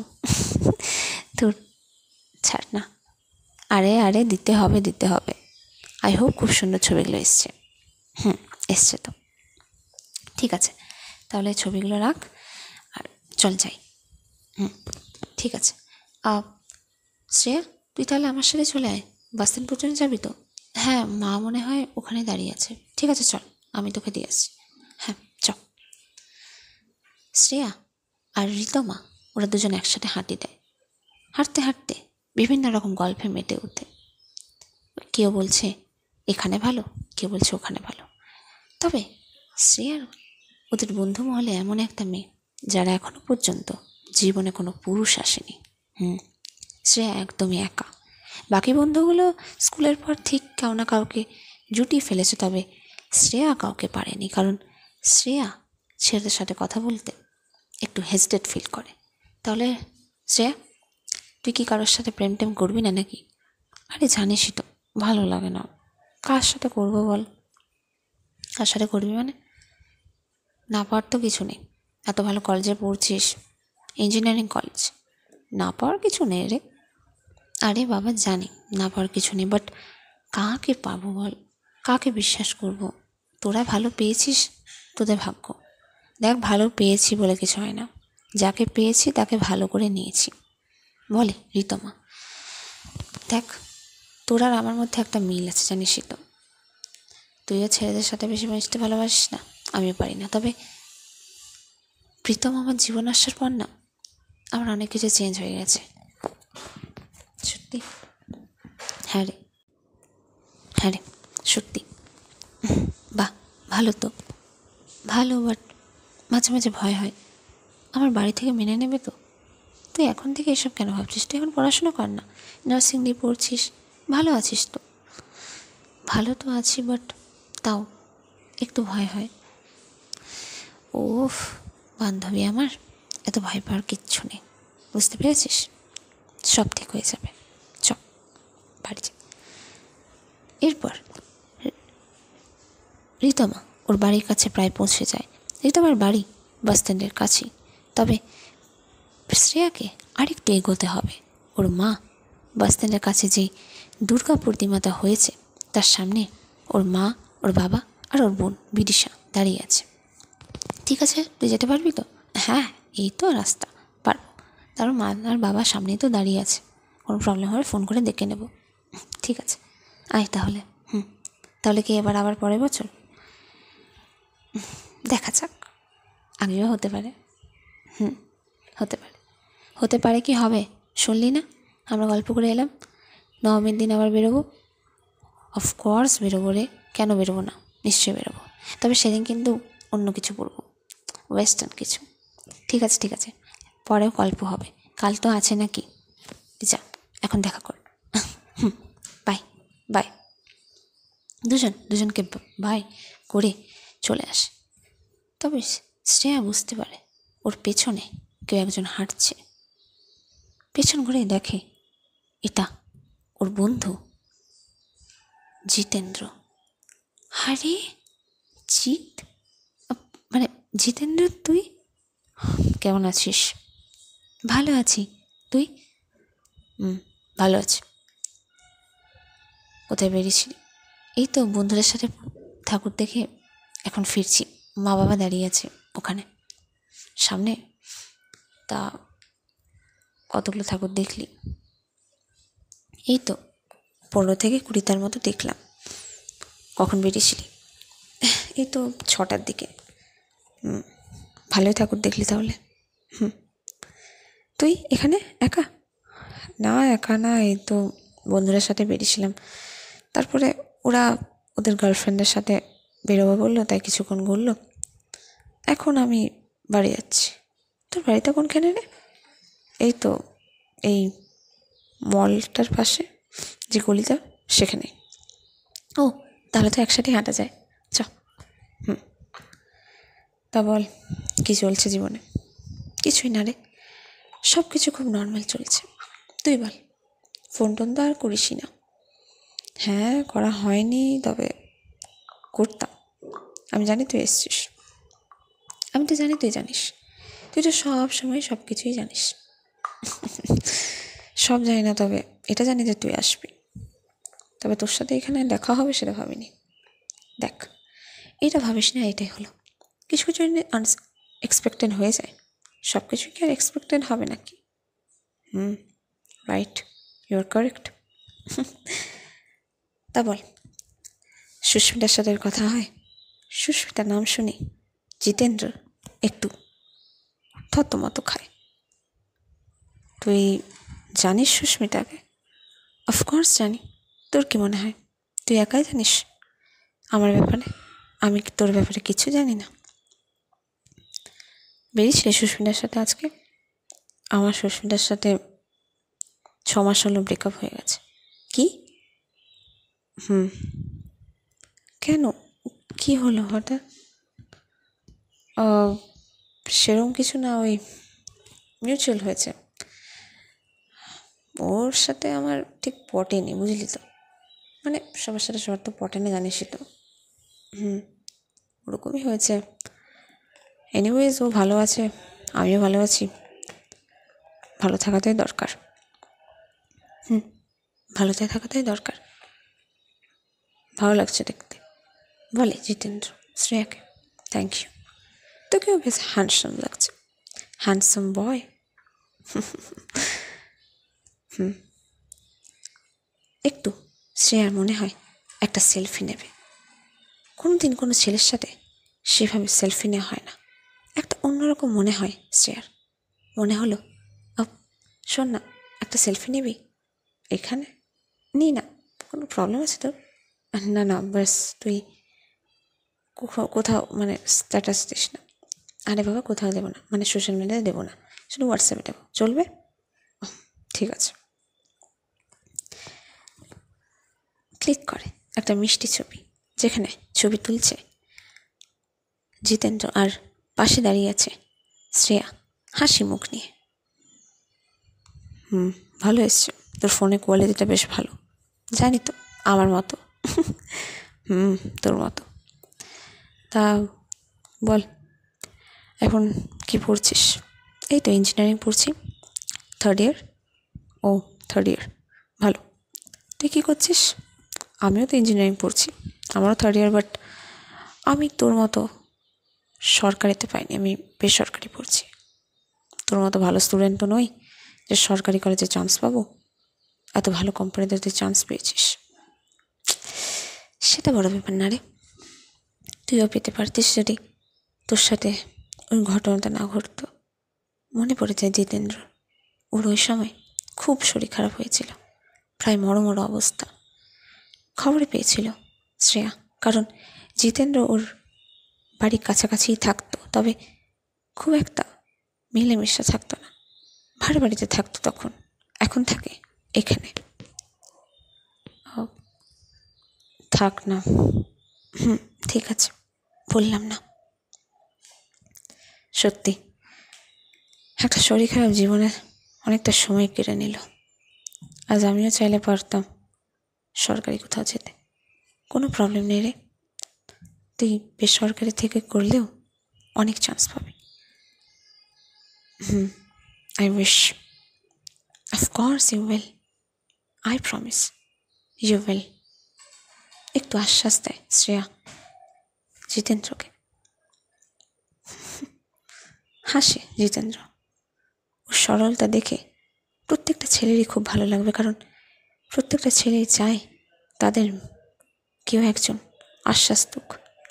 তোর ছাড় না। আরে আরে দিতে হবে দিতে হবে। আই হোপ খুব সুন্দর ছবিগুলো এসছে। এসছে তো। ঠিক আছে, তাহলে ছবিগুলো রাখ আর চল যাই। ঠিক আছে। শ্রেয়া, তুই তাহলে আমার সাথে চলে আয়। বাস স্ট্যান্ড পর্যন্ত যাবি তো? হ্যাঁ, মা মনে হয় ওখানে দাঁড়িয়ে আছে। ঠিক আছে চল, আমি তোকে দিয়ে আসছি। হ্যাঁ চল। শ্রেয়া আর রিতমা ওরা দুজন একসাথে হাঁটি দেয়। হাঁটতে হাঁটতে বিভিন্ন রকম গল্পে মেতে ওঠে। কেউ বলছে এখানে ভালো, কেউ বলছে ওখানে ভালো। তবে শ্রেয়ার ওদের বন্ধু মহলে এমন একটা মেয়ে যারা এখনো পর্যন্ত জীবনে কোনো পুরুষ আসেনি। শ্রেয়া একদমই একা। বাকি বন্ধুগুলো স্কুলের পর ঠিক কাউ না কাউকে জুটিয়ে ফেলেছে, তবে শ্রেয়া কাউকে পারেনি। কারণ শ্রেয়া ছেলেদের সাথে কথা বলতে একটু হেজিটেট ফিল করে। তাহলে শ্রেয়া, তুই কি কারোর সাথে প্রেম টেম করবি না নাকি? আরে জানিসই তো, ভালো লাগে না। কার সাথে করবো বল? কার সাথে করবি মানে? না পাওয়ার তো কিছু নেই, এত ভালো কলেজে পড়ছিস, ইঞ্জিনিয়ারিং কলেজ, না পাওয়ার কিছু নেই রে। আরে বাবা জানি না পাওয়ার কিছু নেই, বাট কাকে পাবো বল? কাকে বিশ্বাস করব? তোরা ভালো পেয়েছিস, তোদের ভাগ্য। দেখ, ভালো পেয়েছি বলে কিছু হয় না, যাকে পেয়েছি তাকে ভালো করে নিয়েছি, বলে রিতমা। দেখ, তোর আর আমার মধ্যে একটা মিল আছে জানিসই তো। তুইও ছেলেদের সাথে বেশি মিশতে ভালোবাসিস না, আমিও পারি না। তবে প্রীতম আমার জীবন আসার পর না, আমার অনেক কিছু চেঞ্জ হয়ে গেছে সত্যি। হ্যাঁ রে, হ্যাঁ রে, সত্যি। বাহ, ভালো তো, ভালো, বাট মাঝে মাঝে ভয় হয় আমার বাড়ি থেকে মেনে নেবে তো। তুই এখন থেকে এসব কেন ভাবছিস? তুই এখন পড়াশোনা কর না, নার্সিং নিয়ে পড়ছিস, ভালো আছিস তো। ভালো তো আছি, বাট তাও একটু ভয় হয়। ওফ, বান্ধবী আমার, এত ভয় পাওয়ার কিচ্ছু নেই, বুঝতে পেরেছিস? সব ঠিক হয়ে যাবে। চ বাড়ি যা। এরপর রিতমা ওর বাড়ির কাছে প্রায় পৌঁছে যায়। রিতমার বাড়ি বাস স্ট্যান্ডের কাছেই, তবে শ্রেয়াকে আরেকটু এগোতে হবে। ওর মা বাস স্ট্যান্ডের কাছে যেই দুর্গা প্রতিমাটা হয়েছে তার সামনে ওর মা, ওর বাবা আর ওর বোন বিদিশা দাঁড়িয়ে আছে। ঠিক আছে, তুই যেতে পারবি তো? হ্যাঁ, এই তো রাস্তা, পারবো। তার মা আর বাবা সামনেই তো দাঁড়িয়ে আছে, কোনো প্রবলেম হলে ফোন করে ডেকে নেব। ঠিক আছে, আয় তাহলে। তাহলে কি এবার আবার পরের বছর? দেখা যাক, আগেও হতে পারে। হতে পারে, হতে পারে কি হবে? শুনলি না, আমরা গল্প করে এলাম নবমীর দিন আবার বেরোবো। অফকোর্স বেরোবো রে, কেন বেরোবো না? নিশ্চয়ই বেরোবো। তবে সেদিন কিন্তু অন্য কিছু পরবো, ওয়েস্টার্ন কিছু। ঠিক আছে ঠিক আছে, পরেও গল্প হবে, কাল তো আছে নাকি। যা, এখন দেখা কর। Bye bye. দুজনকে বাই করে চলে আসে। তবে শ্রেয়া বুঝতে পারে ওর পেছনে কেউ একজন হাঁটছে। পেছন ঘুরে দেখে এটা ওর বন্ধু জিতেন্দ্র। আরে মানে জিতেন্দ্র, তুই কেমন আছিস? ভালো আছি, তুই? ভালো আছি। কোথায় বেরিয়েছিলি? এই তো বন্ধুদের সাথে ঠাকুর দেখে এখন ফিরছি, মা বাবা দাঁড়িয়ে আছে ওখানে সামনে। তা কতগুলো ঠাকুর দেখলি? এই তো 15 থেকে 20টার মতো দেখলাম। কখন বেরিয়েছিলি? এই তো 6টার দিকে। ভালোই ঠাকুর দেখলি তাহলে। তুই এখানে একা? না, একা না, এই তো বন্ধুদের সাথে বেরিয়েছিলাম। তারপরে ওরা ওদের গার্লফ্রেন্ডের সাথে বেরোবো বললো, তাই কিছুক্ষণ ঘুরলো। এখন আমি বাড়ি যাচ্ছি। তোর বাড়িটা কোনখানে রে? এই তো এই মলটার পাশে যে গলিটা, সেখানে। ও, তাহলে তো একসাথেই হাঁটা যায়। চ। তা বল, কী চলছে জীবনে? কিছুই না রে, সব কিছু খুব নর্মাল চলছে। তুই বল, ফোন টোন তো আর করিসই না। হ্যাঁ, করা হয়নি, তবে করতাম। আমি জানি তুই এসছিস। আমি তো জানি তুই জানিস। তুই তো সব সময় সব কিছুই জানিস। সব জানি না, তবে এটা জানি যে তুই আসবি। তবে তোর সাথে এখানে দেখা হবে সেটা ভাবিনি। দেখ, এটা ভাবিস না, এটাই হলো। কিছু কিছু আনএক্সপেক্টেড হয়ে যায়। সব কিছু কি আর এক্সপেক্টেড হবে নাকি? Right, you are correct. তা বল, সুস্মিতার সাথে কথা হয়? সুস্মিতার নাম শুনি জিতেন্দ্র একটু থতমত খায়। তুই জানিস সুস্মিতাকে? অফকোর্স জানি। তোর কি মনে হয় তুই একাই জানিস আমার ব্যাপারে? আমি কি তোর ব্যাপারে কিছু জানি না? বেরিয়েছিলি সুস্মিতার সাথে আজকে? আমার সুস্মিতার সাথে 6 মাস হলো ব্রেকআপ হয়ে গেছে। কি? কেন, কি হলো হঠাৎ? সেরকম কিছু না, ওই মিউচুয়াল হয়েছে। ওর সাথে আমার ঠিক পটেনি, বুঝলি তো। মানে সবার সাথে সবার তো পটে না, জানিসই তো। ওরকমই হয়েছে। এনিওয়েজ, ও ভালো আছে, আমিও ভালো আছি। ভালো থাকাটাই দরকার। ভালো থাকাটাই দরকার। ভালো লাগছে দেখতে, বলে জিতেন্দ্র শ্রেয়াকে। Thank you. তোকেও বেশ হ্যান্ডসাম লাগছে। Handsome boy. একটু শ্রেয়ার মনে হয় একটা সেলফি নেবে। কোনো দিন কোনো ছেলের সাথে সেভাবে সেলফি নেওয়া হয় না। একটা অন্যরকম মনে হয় শ্রেয়ার। মনে হলো, শোন না, একটা সেলফি নিবি এখানে? নি না, কোনো প্রবলেম আছে তোর? না না, ব্যাস তুই কোথাও মানে স্ট্যাটাস দিস না। আরে বাবা, কোথাও দেবো না, মানে সোশ্যাল মিডিয়ায় দেবো না, শুধু হোয়াটসঅ্যাপে দেবো, চলবে? ঠিক আছে। ক্লিক করে একটা মিষ্টি ছবি, যেখানে ছবি তুলছে জিতেন্দ্র আর পাশে দাঁড়িয়ে আছে শ্রেয়া হাসি মুখ নিয়ে। ভালো এসছে, তোর ফোনের কোয়ালিটিটা বেশ ভালো। জানি তো, আমার মতো। তোর মতো। তা বল, এখন কি পড়ছিস? এই তো ইঞ্জিনিয়ারিং পড়ছি, 3rd ইয়ার। ও, 3rd ইয়ার, ভালো। তুই কী করছিস? আমিও তো ইঞ্জিনিয়ারিং পড়ছি, আমারও 3rd ইয়ার, বাট আমি তোর মতো সরকারিতে পাইনি, আমি বেসরকারি পড়ছি। তোর মতো ভালো স্টুডেন্ট তো নই যে সরকারি কলেজে চান্স পাবো। এত ভালো কোম্পানিতে তুই চান্স পেয়েছিস, সেটা বড় ব্যাপার না রে। তুইও পেতে পারতিস যদি তোর সাথে ওই ঘটনাটা না ঘটতো। মনে পড়ে যায় জিতেন্দ্র, ওর ওই সময় খুব শরীর খারাপ হয়েছিল, প্রায় মরমর অবস্থা। খবরে পেয়েছিল শ্রেয়া, কারণ জিতেন্দ্র ওর বাড়ির কাছাকাছিই থাকতো, তবে খুব একটা মিলেমিশে থাকতো না। ভাড়া বাড়িতে থাকতো তখন, এখন থাকে এখানে। থাক না। ঠিক আছে, বললাম না। সত্যি একটা শরীর খারাপ জীবনের অনেকটা সময় কেড়ে নিল। আজ আমিও চাইলে পারতাম সরকারি কোথাও যেতে, কোনো প্রবলেম নেই রে। তুই বেসরকারি থেকে করলেও অনেক চান্স পাবি। I wish. Of course you will, I promise you will. একটু আশ্বাস দেয় শ্রেয়া জিতেন্দ্রকে। হাসে জিতেন্দ্র, ওর সরলতা দেখে প্রত্যেকটা ছেলেরই খুব ভালো লাগবে, কারণ প্রত্যেকটা ছেলেই চায় তাদের কেউ একজন আশ্বাস দিক,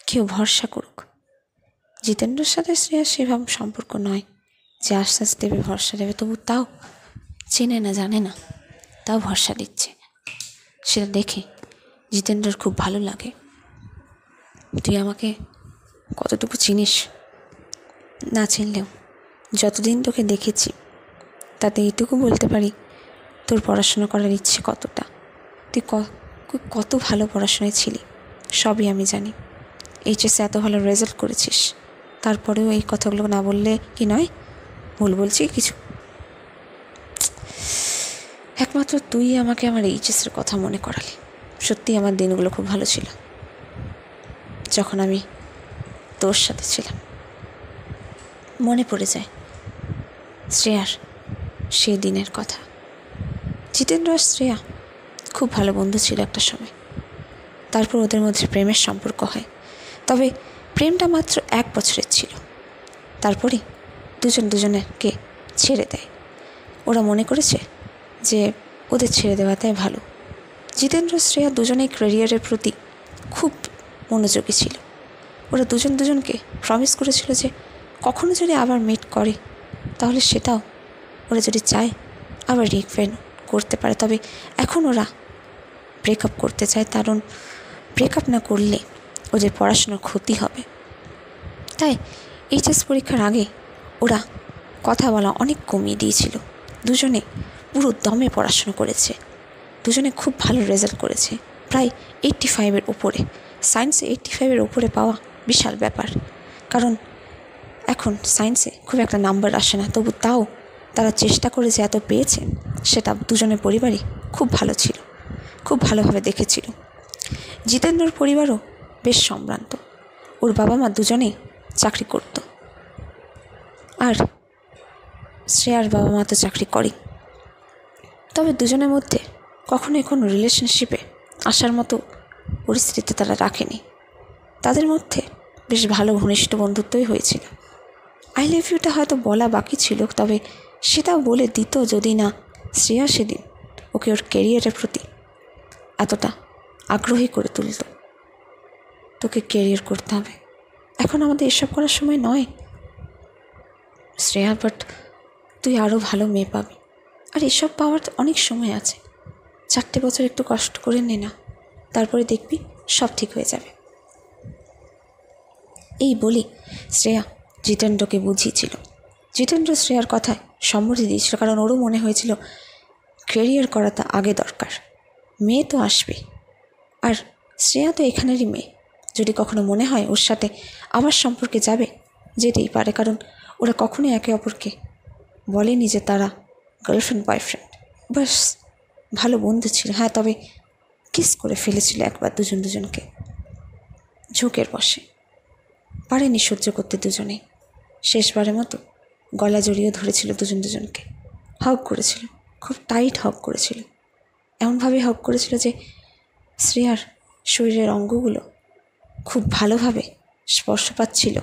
কেউ ভরসা করুক। জিতেন্দ্রর সাথে শ্রেয়ার সেভাবে সম্পর্ক নয় যে আশ্বাস দেবে, ভরসা দেবে, তবু তাও চেনে না, জানে না, তাও ভরসা দিচ্ছে। সেটা দেখে জিতেন্দ্রর খুব ভালো লাগে। তুই আমাকে কতটুকু চিনিস না চিনলেও যতদিন তোকে দেখেছি তাতে এইটুকু বলতে পারি তোর পড়াশোনা করার ইচ্ছে কতটা। তুই কত ভালো পড়াশোনায় ছিলি সবই আমি জানি। এইচএসে এত ভালো রেজাল্ট করেছিস, তারপরেও এই কথাগুলো না বললে কি নয়? ভুল বলছি কিছু? একমাত্র তুই আমাকে আমার এইচএসের কথা মনে করালি। সত্যি আমার দিনগুলো খুব ভালো ছিল যখন আমি তোর সাথে ছিলাম। মনে পড়ে যায় শ্রেয়ার সেই দিনের কথা। জিতেন্দ্র আর শ্রেয়া খুব ভালো বন্ধু ছিল একটা সময়। তারপর ওদের মধ্যে প্রেমের সম্পর্ক হয়, তবে প্রেমটা মাত্র 1 বছরের ছিল। তারপরে দুজন দুজনেরকে ছেড়ে দেয়। ওরা মনে করেছে যে ওদের ছেড়ে দেওয়াটাই ভালো। জিতেন্দ্র শ্রেয়া দুজনেই ক্যারিয়ারের প্রতি খুব মনোযোগী ছিল। ওরা দুজন দুজনকে প্রমিস করেছিল যে কখনো যদি আবার মিট করে তাহলে সেটাও ওরা যদি চায় আবার রিফাইন করতে পারে। তবে এখন ওরা ব্রেকআপ করতে চায়, কারণ ব্রেকআপ না করলে ওদের পড়াশোনার ক্ষতি হবে। তাই এইচএস পরীক্ষার আগে ওরা কথা বলা অনেক কমিয়ে দিয়েছিল। দুজনে পুরো দমে পড়াশোনা করেছে, দুজনে খুব ভালো রেজাল্ট করেছে, প্রায় 85-এর উপরে। সায়েন্সে 85-এর উপরে পাওয়া বিশাল ব্যাপার, কারণ এখন সায়েন্সে খুব একটা নাম্বার আসে না, তবু তাও তারা চেষ্টা করে যে এত পেয়েছে সেটা দুজনের পরিবারই খুব ভালো ছিল, খুব ভালোভাবে দেখেছিল। জিতেন্দ্রর পরিবারও বেশ সম্ভ্রান্ত। ওর বাবা মা দুজনেই চাকরি করত, আর শ্রেয়ার বাবা মা তো চাকরি করে। তবে দুজনের মধ্যে কখনোই কোনো রিলেশনশিপে আসার মতো পরিস্থিতি তারা রাখেনি। তাদের মধ্যে বেশ ভালো ঘনিষ্ঠ বন্ধুত্বই হয়েছিল। আই লাভ ইউটা হয়তো বলা বাকি ছিল, তবে সেটাও বলে দিত যদি না শ্রেয়া সেদিন ওকে ওর ক্যারিয়ারের প্রতি এতটা আগ্রহী করে তুলত। তোকে ক্যারিয়ার করতে হবে, এখন আমাদের এসব করার সময় নয় শ্রেয়া, বাট তুই আরও ভালো মেয়ে পাবি, আর এসব পাওয়ার অনেক সময় আছে। 4টে বছর একটু কষ্ট করে নে না, তারপরে দেখবি সব ঠিক হয়ে যাবে। এই বলি শ্রেয়া জিতেন্দ্রকে বুঝিয়েছিল। জিতেন্দ্র শ্রেয়ার কথায় সম্মতি দিয়েছিল, কারণ ওরও মনে হয়েছিল ক্যারিয়ার করাটা আগে দরকার। মেয়ে তো আসবে, আর শ্রেয়া তো এখানেরই মেয়ে। যদি কখনো মনে হয় ওর সাথে আমার সম্পর্কে যাবে, যেতেই পারে, কারণ ওরা কখনোই একে অপরকে বলেনি যে তারা গার্লফ্রেন্ড বয়ফ্রেন্ড, বাস ভালো বন্ধু ছিল। হ্যাঁ, তবে কিস করে ফেলেছিল একবার দুজন দুজনকে ঝোঁকের বসে। পারেনি সহ্য করতে দুজনেই। শেষবারের মতো গলা জড়িয়ে ধরেছিল দুজন দুজনকে, হগ করেছিল, খুব টাইট হগ করেছিল। এমনভাবে হগ করেছিল যে শ্রেয়ার শরীরের অঙ্গগুলো খুব ভালোভাবে স্পর্শ পাচ্ছিল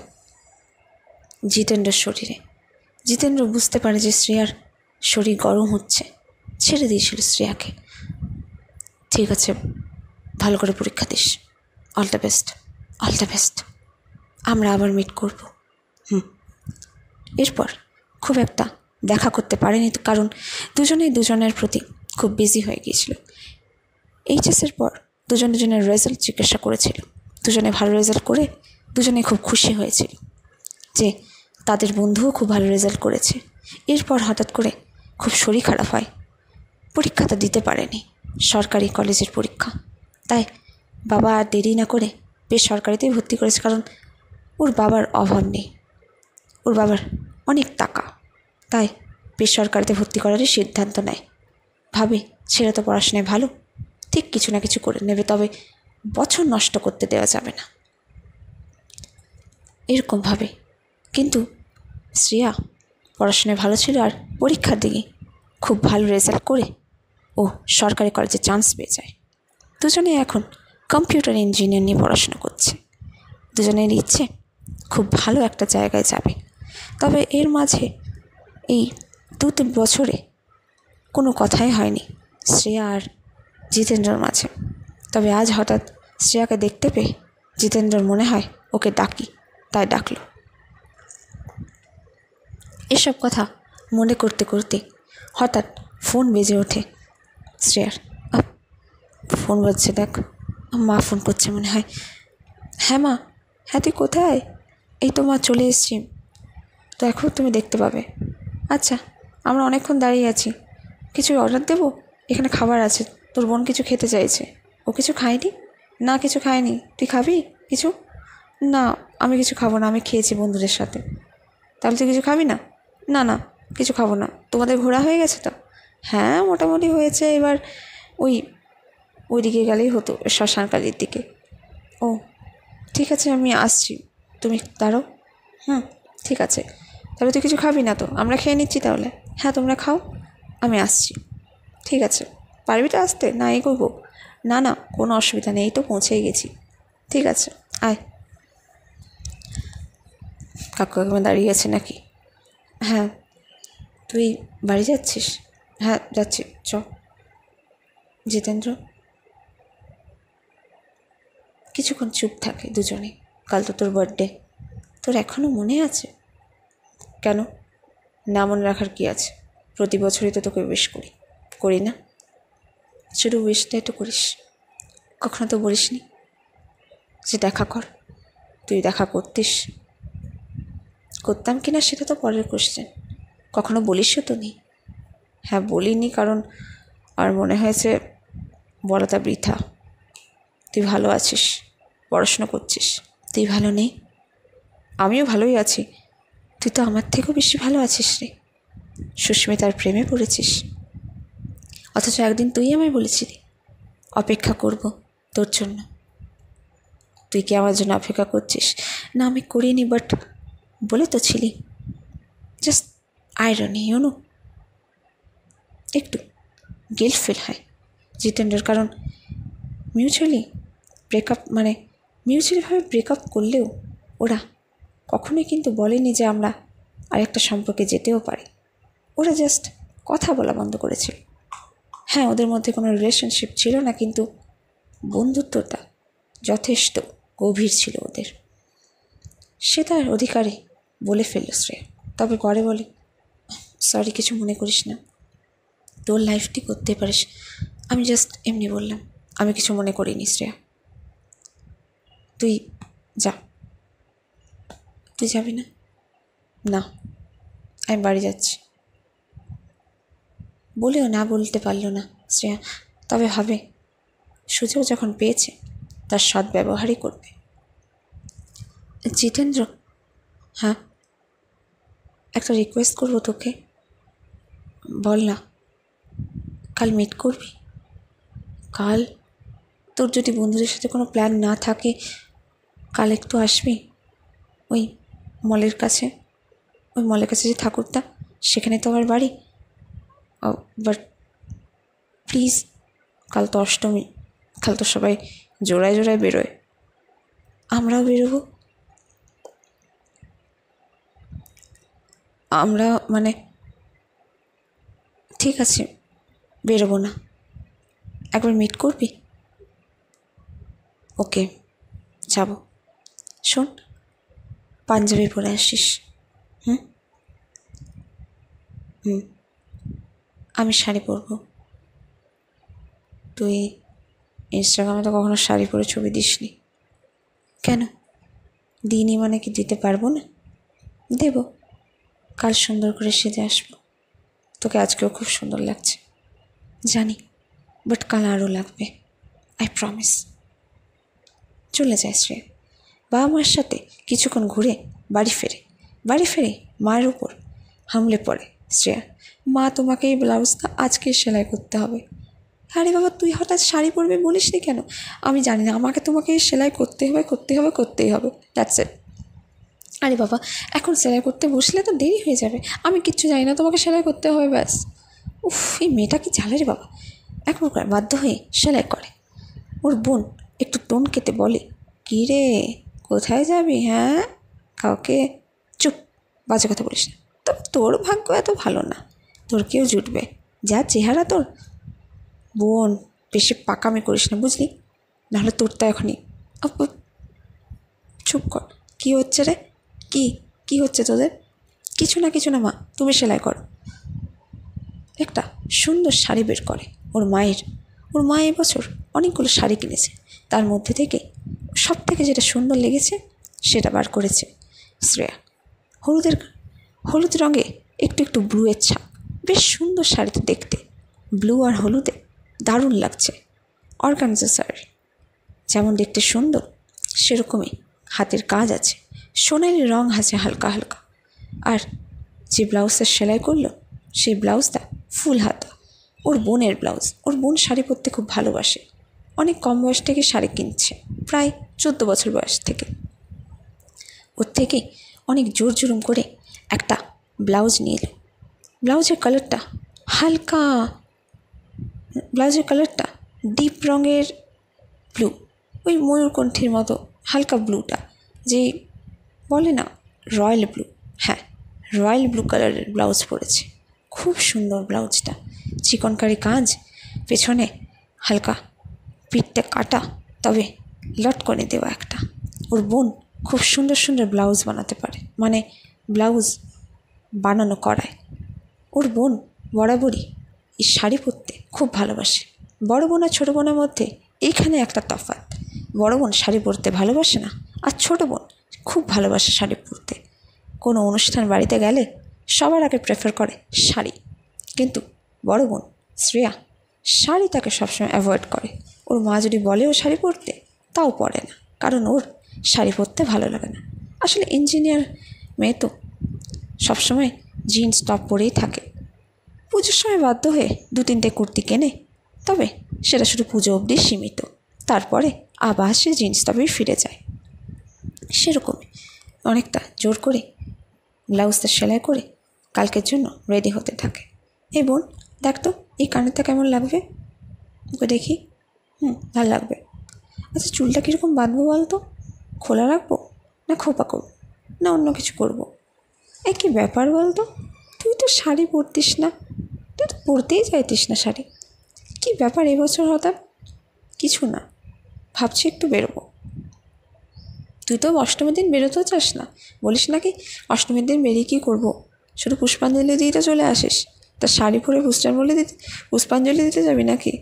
জিতেন্দ্রের শরীরে। জিতেন্দ্র বুঝতে পারে যে শ্রেয়ার শরীর গরম হচ্ছে, ছেড়ে দিয়েছিল শ্রেয়াকে। ঠিক আছে, ভালো করে পরীক্ষা this, all the best, all the best, আমরা আবার মিট করব। এরপর খুব একটা দেখা করতে পারেনি, কারণ দুজনেই দুজনের প্রতি খুব বিজি হয়ে গিয়েছিল। এইচএসের পর দুজন দুজনের রেজাল্ট জিজ্ঞাসা করেছিল। দুজনে ভালো রেজাল্ট করে দুজনে খুব খুশি হয়েছিল যে তাদের বন্ধুও খুব ভালো রেজাল্ট করেছে। এরপর হঠাৎ করে খুব শরীর খারাপ হয়, পরীক্ষাটা দিতে পারেনি, সরকারি কলেজের পরীক্ষা। তাই বাবা আর দেরি না করে বেসরকারিতেই ভর্তি করেছে, কারণ ওর বাবার অভাব নেই, ওর বাবার অনেক টাকা। তাই বেসরকারিতে ভর্তি করারই সিদ্ধান্ত নেয়। ভাবে ছেলে তো পড়াশোনায় ভালো, ঠিক কিছু না কিছু করে নেবে, তবে বছর নষ্ট করতে দেওয়া যাবে না, এরকম ভাবে। কিন্তু শ্রেয়া পড়াশোনায় ভালো ছিল, আর পরীক্ষার দিকে খুব ভালো রেজাল্ট করে ও সরকারি কলেজে চান্স পেয়ে যায়। দুজনেই এখন কম্পিউটার ইঞ্জিনিয়ার নিয়ে পড়াশোনা করছে। দুজনের ইচ্ছে খুব ভালো একটা জায়গায় যাবে। তবে এর মাঝে এই 2-3 বছরে কোনো কথাই হয়নি শ্রেয়া আর জিতেন্দ্রর মাঝে। তবে আজ হঠাৎ শ্রেয়াকে দেখতে পেয়ে জিতেন্দ্রর মনে হয় ওকে ডাকি, তাই ডাকলো। এসব কথা মনে করতে করতে হঠাৎ ফোন বেজে ওঠে শ্রেয়ার। ফোন বাজছে, দেখ, মা ফোন করছে মনে হয়। হ্যাঁ মা। হ্যাঁ তুই কোথায়? এই তো মা চলে এসছি, তো এখন তুমি দেখতে পাবে। আচ্ছা, আমরা অনেকক্ষণ দাঁড়িয়ে আছি, কিছু অর্ডার দেবো? এখানে খাবার আছে, তোর বোন কিছু খেতে চাইছে। ও কিছু খায়নি? না কিছু খায়নি। তুই খাবি কিছু? না আমি কিছু খাবো না, আমি খেয়েছি বন্ধুদের সাথে। তাহলে তুই কিছু খাবি না? না না কিছু খাবো না। তোমাদের ঘোরা হয়ে গেছে তো? হ্যাঁ মোটামুটি হয়েছে, এবার ওইদিকে গেলেই হতো, শ্মশানকালীর দিকে। ও ঠিক আছে, আমি আসছি, তুমি দাঁড়াও। ঠিক আছে। তাহলে তুই কিছু খাবি না তো? আমরা খেয়ে নিচ্ছি তাহলে। হ্যাঁ তোমরা খাও, আমি আসছি। ঠিক আছে। পারবি তো আসতে, না এগোবো? না না কোনো অসুবিধা নেই, এই তো পৌঁছেই গেছি। ঠিক আছে আয়। কাকু কাকিমা দাঁড়িয়ে আছে নাকি? হ্যাঁ। তুই বাড়ি যাচ্ছিস? হ্যাঁ যাচ্ছি, চ। জিতেন্দ্র কিছুক্ষণ চুপ থাকে দুজনে। কাল তো তোর বার্থডে, তোর এখনও মনে আছে? কেন, না মনে রাখার কি আছে? প্রতি বছরই তো তোকে উইশ করি না? শুধু উইশটাই তো করিস, কখনো তো বলিসনি যে দেখা কর। তুই দেখা করতাম কি না সেটা তো পরের কোশ্চেন। কখনো বলিসও তো নি। হ্যাঁ বলিনি, কারণ আর মনে হয়েছে বলাটা বৃথা। তুই ভালো আছিস, পড়াশুনো করছিস। তুই ভালো নেই? আমিও ভালোই আছি। তুই তো আমার থেকেও বেশি ভালো আছিস রে। সুস্মিতার প্রেমে পড়েছিস, অথচ একদিন তুই আমায় বলেছিলি অপেক্ষা করব তোর জন্য। তুই কি আমার জন্য অপেক্ষা করছিস? না আমি করিনি, বাট বলে তো ছিলি। Just irony, you know. একটু গিল্ট ফিল হয় জিতেন্দ্রের, কারণ মিউচুয়ালিভাবে ব্রেকআপ করলেও ওরা কখনোই কিন্তু বলেনি যে আমরা আরেকটা সম্পর্কে যেতেও পারি। ওরা জাস্ট কথা বলা বন্ধ করেছিল। হ্যাঁ ওদের মধ্যে কোনো রিলেশনশিপ ছিল না, কিন্তু বন্ধুত্বটা যথেষ্ট গভীর ছিল ওদের। সে তার অধিকারে বলে ফেলল শ্রেয়া, তবে পরে বলে, সরি কিছু মনে করিস না, তোর লাইফটি করতে পারিস। আমি জাস্ট এমনি বললাম, আমি কিছু মনে করিনি শ্রেয়া। তুই যা। তুই যাবি না? না আমি বাড়ি যাচ্ছি। বলেও না বলতে পারল না শ্রেয়া, তবে ভাবে সুযোগ যখন পেয়েছে তার সদ্ব্যবহারই করবে। জিতেন্দ্র, হ্যাঁ একটা রিকোয়েস্ট করবো তোকে। বল না। কাল মিট করবি? কাল তোর যদি বন্ধুদের সাথে কোনো প্ল্যান না থাকে, কাল একটু আসবি ওই মলের কাছে যে ঠাকুরটা, সেখানে তো আমার বাড়ি। বাট প্লিজ, কাল তো অষ্টমী, কাল তো সবাই জোড়ায় জোড়ায় বেরোয়, আমরাও বেরোবো। আমরা মানে ঠিক আছে বেরোবো না, একবার মিট করবি? ওকে যাব। শোন, পাঞ্জাবি পরে আসিস। হুম হুম আমি শাড়ি পরবো। তুই ইনস্টাগ্রামে তো কখনো শাড়ি পরে ছবি দিসনি। কেন? দিইনি মানে কি দিতে পারবো না? দেব, কাল সুন্দর করে সেজে আসবো। তোকে আজকেও খুব সুন্দর লাগছে জানি, বাট কাল আরও লাগবে, আই প্রমিস। চলে যায় শ্রেয়া। বাবা মার সাথে কিছুক্ষণ ঘুরে বাড়ি ফেরে মায়ের উপর হামলে পড়ে শ্রেয়া। মা তোমাকে এই ব্লাউজটা আজকে সেলাই করতে হবে। আরে বাবা তুই হঠাৎ শাড়ি পরবে বলিসনি কেন? আমি জানি না, তোমাকে সেলাই করতেই হবে, দ্যাটস ইট। আরে বাবা এখন সেলাই করতে বসলে তো দেরি হয়ে যাবে। আমি কিচ্ছু জানি না, তোমাকে সেলাই করতে হবে ব্যাস। উফ, এই মেয়েটা কি ঝালে রে বাবা। এখন বাধ্য হয়ে সেলাই করে। ওর বোন একটু টোন কেটে বলে, কী রে কোথায় যাবি? হ্যাঁ কাউকে? চুপ, বাজে কথা বলিস না। তবে তোর ভাগ্য এত ভালো না, তোর কেউ জুটবে। যা চেহারা তোর। বোন, বেশি পাকামি করিস না বুঝলি, নাহলে তোরটা এখনই। চুপ কর। কী হচ্ছে রে? কি কি হচ্ছে তোদের? কিছু না মা, তুমি সেলাই করো। একটা সুন্দর শাড়ি বের করে ওর মা এবছর অনেকগুলো শাড়ি কিনেছে, তার মধ্যে থেকে সব থেকে যেটা সুন্দর লেগেছে সেটা বার করেছে শ্রেয়া। হলুদ রঙে একটু একটু ব্লুয়ের ছাপ, বেশ সুন্দর শাড়িতে দেখতে, ব্লু আর হলুদে দারুণ লাগছে। অর্গানজা শাড়ি যেমন দেখতে সুন্দর, সেরকমই হাতের কাজ আছে, সোনালি রং আছে হালকা হালকা। আর যে ব্লাউজটা সেলাই করলো সেই ব্লাউজটা ফুল হাতা, ওর বোনের ব্লাউজ। ওর বোন শাড়ি পরতে খুব ভালোবাসে, অনেক কম বয়স থেকে শাড়ি কিনছে, প্রায় 14 বছর বয়স থেকে। ওর থেকে অনেক জোর জুলুম করে একটা ব্লাউজ নিয়ে এলো। ব্লাউজের কালারটা ডিপ রঙের ব্লু, ওই ময়ূরকণ্ঠীর মতো হালকা ব্লুটা, যে বলে না রয়্যাল ব্লু, হ্যাঁ রয়্যাল ব্লু কালারের ব্লাউজ পরেছে। খুব সুন্দর ব্লাউজটা, চিকনকারি কাজ, পেছনে হালকা পিঠটা কাটা, তবে লটকনে দেওয়া একটা। ওর বোন খুব সুন্দর সুন্দর ব্লাউজ বানাতে পারে, মানে ব্লাউজ বানানো করায়। ওর বোন বরাবরই এই শাড়ি পরতে খুব ভালোবাসে। বড় বোন আর ছোটো বোনের মধ্যে এইখানে একটা তফাৎ, বড় বোন শাড়ি পরতে ভালোবাসে না, আর ছোটো বোন খুব ভালোবাসে শাড়ি পরতে। কোনো অনুষ্ঠান বাড়িতে গেলে সবার আগে প্রেফার করে শাড়ি, কিন্তু বড় বোন শ্রেয়া শাড়ি তাকে সবসময় অ্যাভয়েড করে। ওর মা যদি বলেও শাড়ি পরতে, তাও পরে না, কারণ ওর শাড়ি পরতে ভালো লাগে না। আসলে ইঞ্জিনিয়ার মেয়ে তো সবসময় জিন্স টপ পরেই থাকে। পুজোর সময় বাধ্য হয়ে 2-3টে কুর্তি কেনে, তবে সেটা শুধু পুজো অবধি সীমিত, তারপরে আবার সে জিন্স টপেই ফিরে যায়। সেরকমই অনেকটা জোর করে ব্লাউজটা সেলাই করে কালকের জন্য রেডি হতে থাকে। এই বোন, দেখ তো এই কানেরটা কেমন লাগবে, ওকে দেখি। ভালো লাগবে। আচ্ছা চুলটা কীরকম বাঁধবো বলতো? খোলা রাখবো না খোপা করবো না অন্য কিছু করবো? এই কী ব্যাপার বলতো, তুই তো শাড়ি পরতিস না, তুই তো পরতেই চাইতিস না শাড়ি, কী ব্যাপার এবছর হঠাৎ? কিছু না, ভাবছি একটু বেরোবো। তুই তো অষ্টমীর দিন বেরোতেও চাস না, বলিস নাকি অষ্টমীর দিন বেরিয়ে কী করবো, শুধু পুষ্পাঞ্জলি দিতে চলে আসিস। তা শাড়ি পরে পুষ্পাঞ্জলি দিতে যাবি নাকি?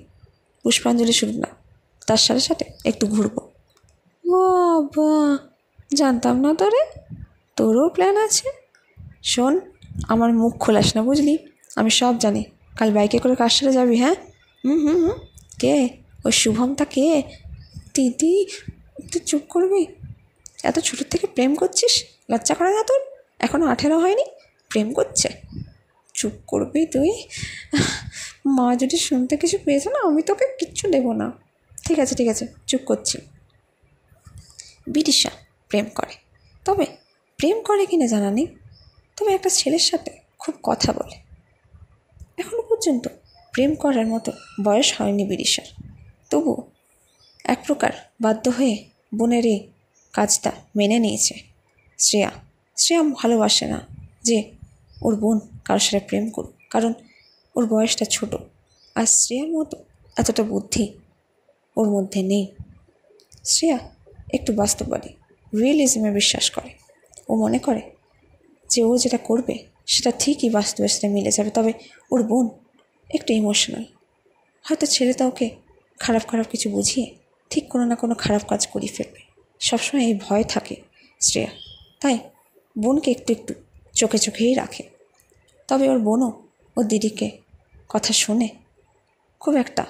পুষ্পাঞ্জলি শুধু না, তার সাথে সাথে একটু ঘুরবো। বাবা, জানতাম না তো রে, তোরও প্ল্যান আছে। শোন, আমার মুখ খোলাস না বুঝলি, আমি সব জানি। কাল বাইকে করে কার সাথে যাবি? হ্যাঁ কে? ওই শুভমটা কে? দিদি, তুই চুপ করবি? এত ছোটোর থেকে প্রেম করছিস, লজ্জা করে না তোর? এখনও 18 হয়নি, প্রেম করছে? চুপ করবি তুই? মা যদি শুনতে কিছু পেয়েছে না, আমি তোকে কিচ্ছু দেবো না। ঠিক আছে চুপ করছি। বিদিশা প্রেম করে, তবে প্রেম করে কিনা জানা নেই, তবে একটা ছেলের সাথে খুব কথা বলে। এখনো পর্যন্ত প্রেম করার মতো বয়স হয়নি বিদিশার, তবুও এক প্রকার বাধ্য হয়ে বোনের এই কাজটা মেনে নিয়েছে শ্রেয়া। ভালোবাসে না যে ওর বোন কারোর সাথে প্রেম করুক, কারণ ওর বয়সটা ছোট, আর শ্রেয়ার মতো এতটা বুদ্ধি ওর মধ্যে নেই। শ্রেয়া একটু বাস্তববাদী, রিয়েলিজমে বিশ্বাস করে। ও মনে করে যে ও যেটা করবে সেটা ঠিকই বাস্তবের সাথে মিলে যাবে, তবে ওর বোন একটু ইমোশনাল, হয়তো ছেলেটা ওকে খারাপ কিছু বুঝিয়ে ঠিক কোনো না কোনো খারাপ কাজ করে ফেলবে। সবসময় এই ভয় থাকে শ্রেয়া, তাই বোনকে একটু চোখেই রাখে। তবে ওর বোনও ওর দিদিকে কথা শুনে খুব একটা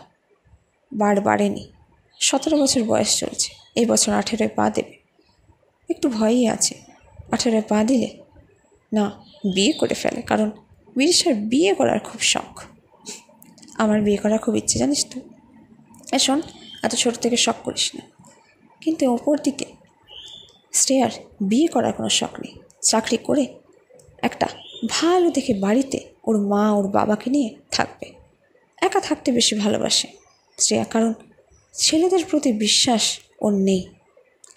বাড়েনি। 17 বছর বয়স চলছে, এই বছর 18 পা দেবে, একটু ভয়ই আছে 18 পা দিলে না বিয়ে করে ফেলে, কারণ বিদিশার বিয়ে করার খুব শখ। আমার বিয়ে করার খুব ইচ্ছে, জানিস তো। শোন, এত ছোটো থেকে শখ করিস না। কিন্তু অপর দিকে শ্রেয়ার বিয়ে করার কোনো শখ নেই, চাকরি করে একটা ভালো দেখে বাড়িতে ওর মা ওর বাবাকে নিয়ে থাকবে। একা থাকতে বেশি ভালোবাসে শ্রেয়া, কারণ ছেলেদের প্রতি বিশ্বাস ওর নেই।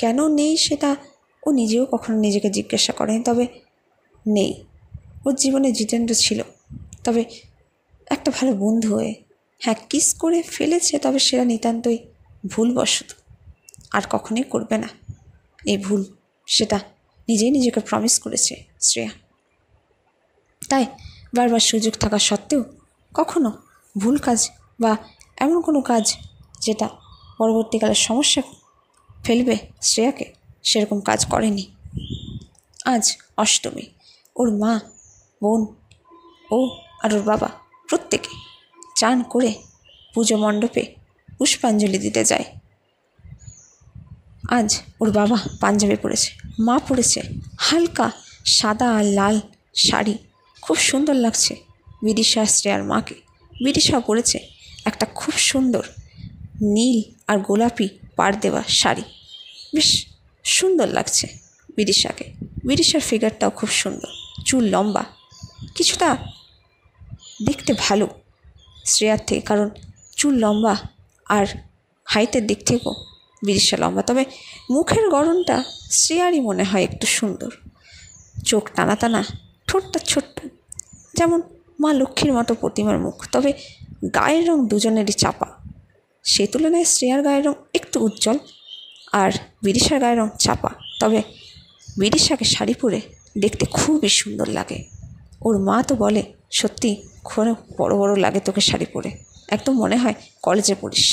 কেন নেই সেটা ও নিজেও কখনো নিজেকে জিজ্ঞাসা করেনি, তবে নেই। ওর জীবনে জিতেন্দ্র ছিল, তবে একটা ভালো বন্ধু হয়ে। হ্যাঁ, কিস করে ফেলেছে, তবে সেটা নিতান্তই ভুলবশত, আর কখনোই করবে না এই ভুল, সেটা নিজেই নিজেকে প্রমিস করেছে শ্রেয়া। তাই বারবার সুযোগ থাকা সত্ত্বেও কখনো ভুল কাজ বা এমন কোনো কাজ যেটা পরবর্তীকালে সমস্যা ফেলবে শ্রেয়াকে, সেরকম কাজ করেনি। আজ অষ্টমী, ওর মা, বোন, ও আর ওর বাবা প্রত্যেকে চান করে পুজো মণ্ডপে পুষ্পাঞ্জলি দিতে যায়। আজ ওর বাবা পাঞ্জাবি পরেছে, মা পরেছে হালকা সাদা আর লাল শাড়ি, খুব সুন্দর লাগছে বিদিশা শ্রেয়ার মাকে। বিদিশা পরেছে একটা খুব সুন্দর নীল আর গোলাপি পাড় দেওয়া শাড়ি, বেশ সুন্দর লাগছে বিদিশাকে। বিদিশার ফিগারটাও খুব সুন্দর, চুল লম্বা, কিছুটা দেখতে ভালো শ্রেয়ার থেকে, কারণ চুল লম্বা আর হাইটের দিক থেকেও বিদিশা লম্বা। তবে মুখের গড়নটা শ্রেয়ারই মনে হয় একটু সুন্দর, চোখ টানা টানা, ঠোঁটটা ছোট্ট, যেমন মা লক্ষ্মীর মতো প্রতিমার মুখ। তবে গায়ের রং দুজনেরই চাপা, সেই তুলনায় শ্রেয়ার গায়ের রং একটু উজ্জ্বল আর বিদিশার গায়ের রং চাপা। তবে বিদিশাকে শাড়ি পরে দেখতে খুবই সুন্দর লাগে। ওর মা তো বলে, সত্যি খুব বড় বড় লাগে তোকে শাড়ি পরে, একদম মনে হয় কলেজে পড়িস,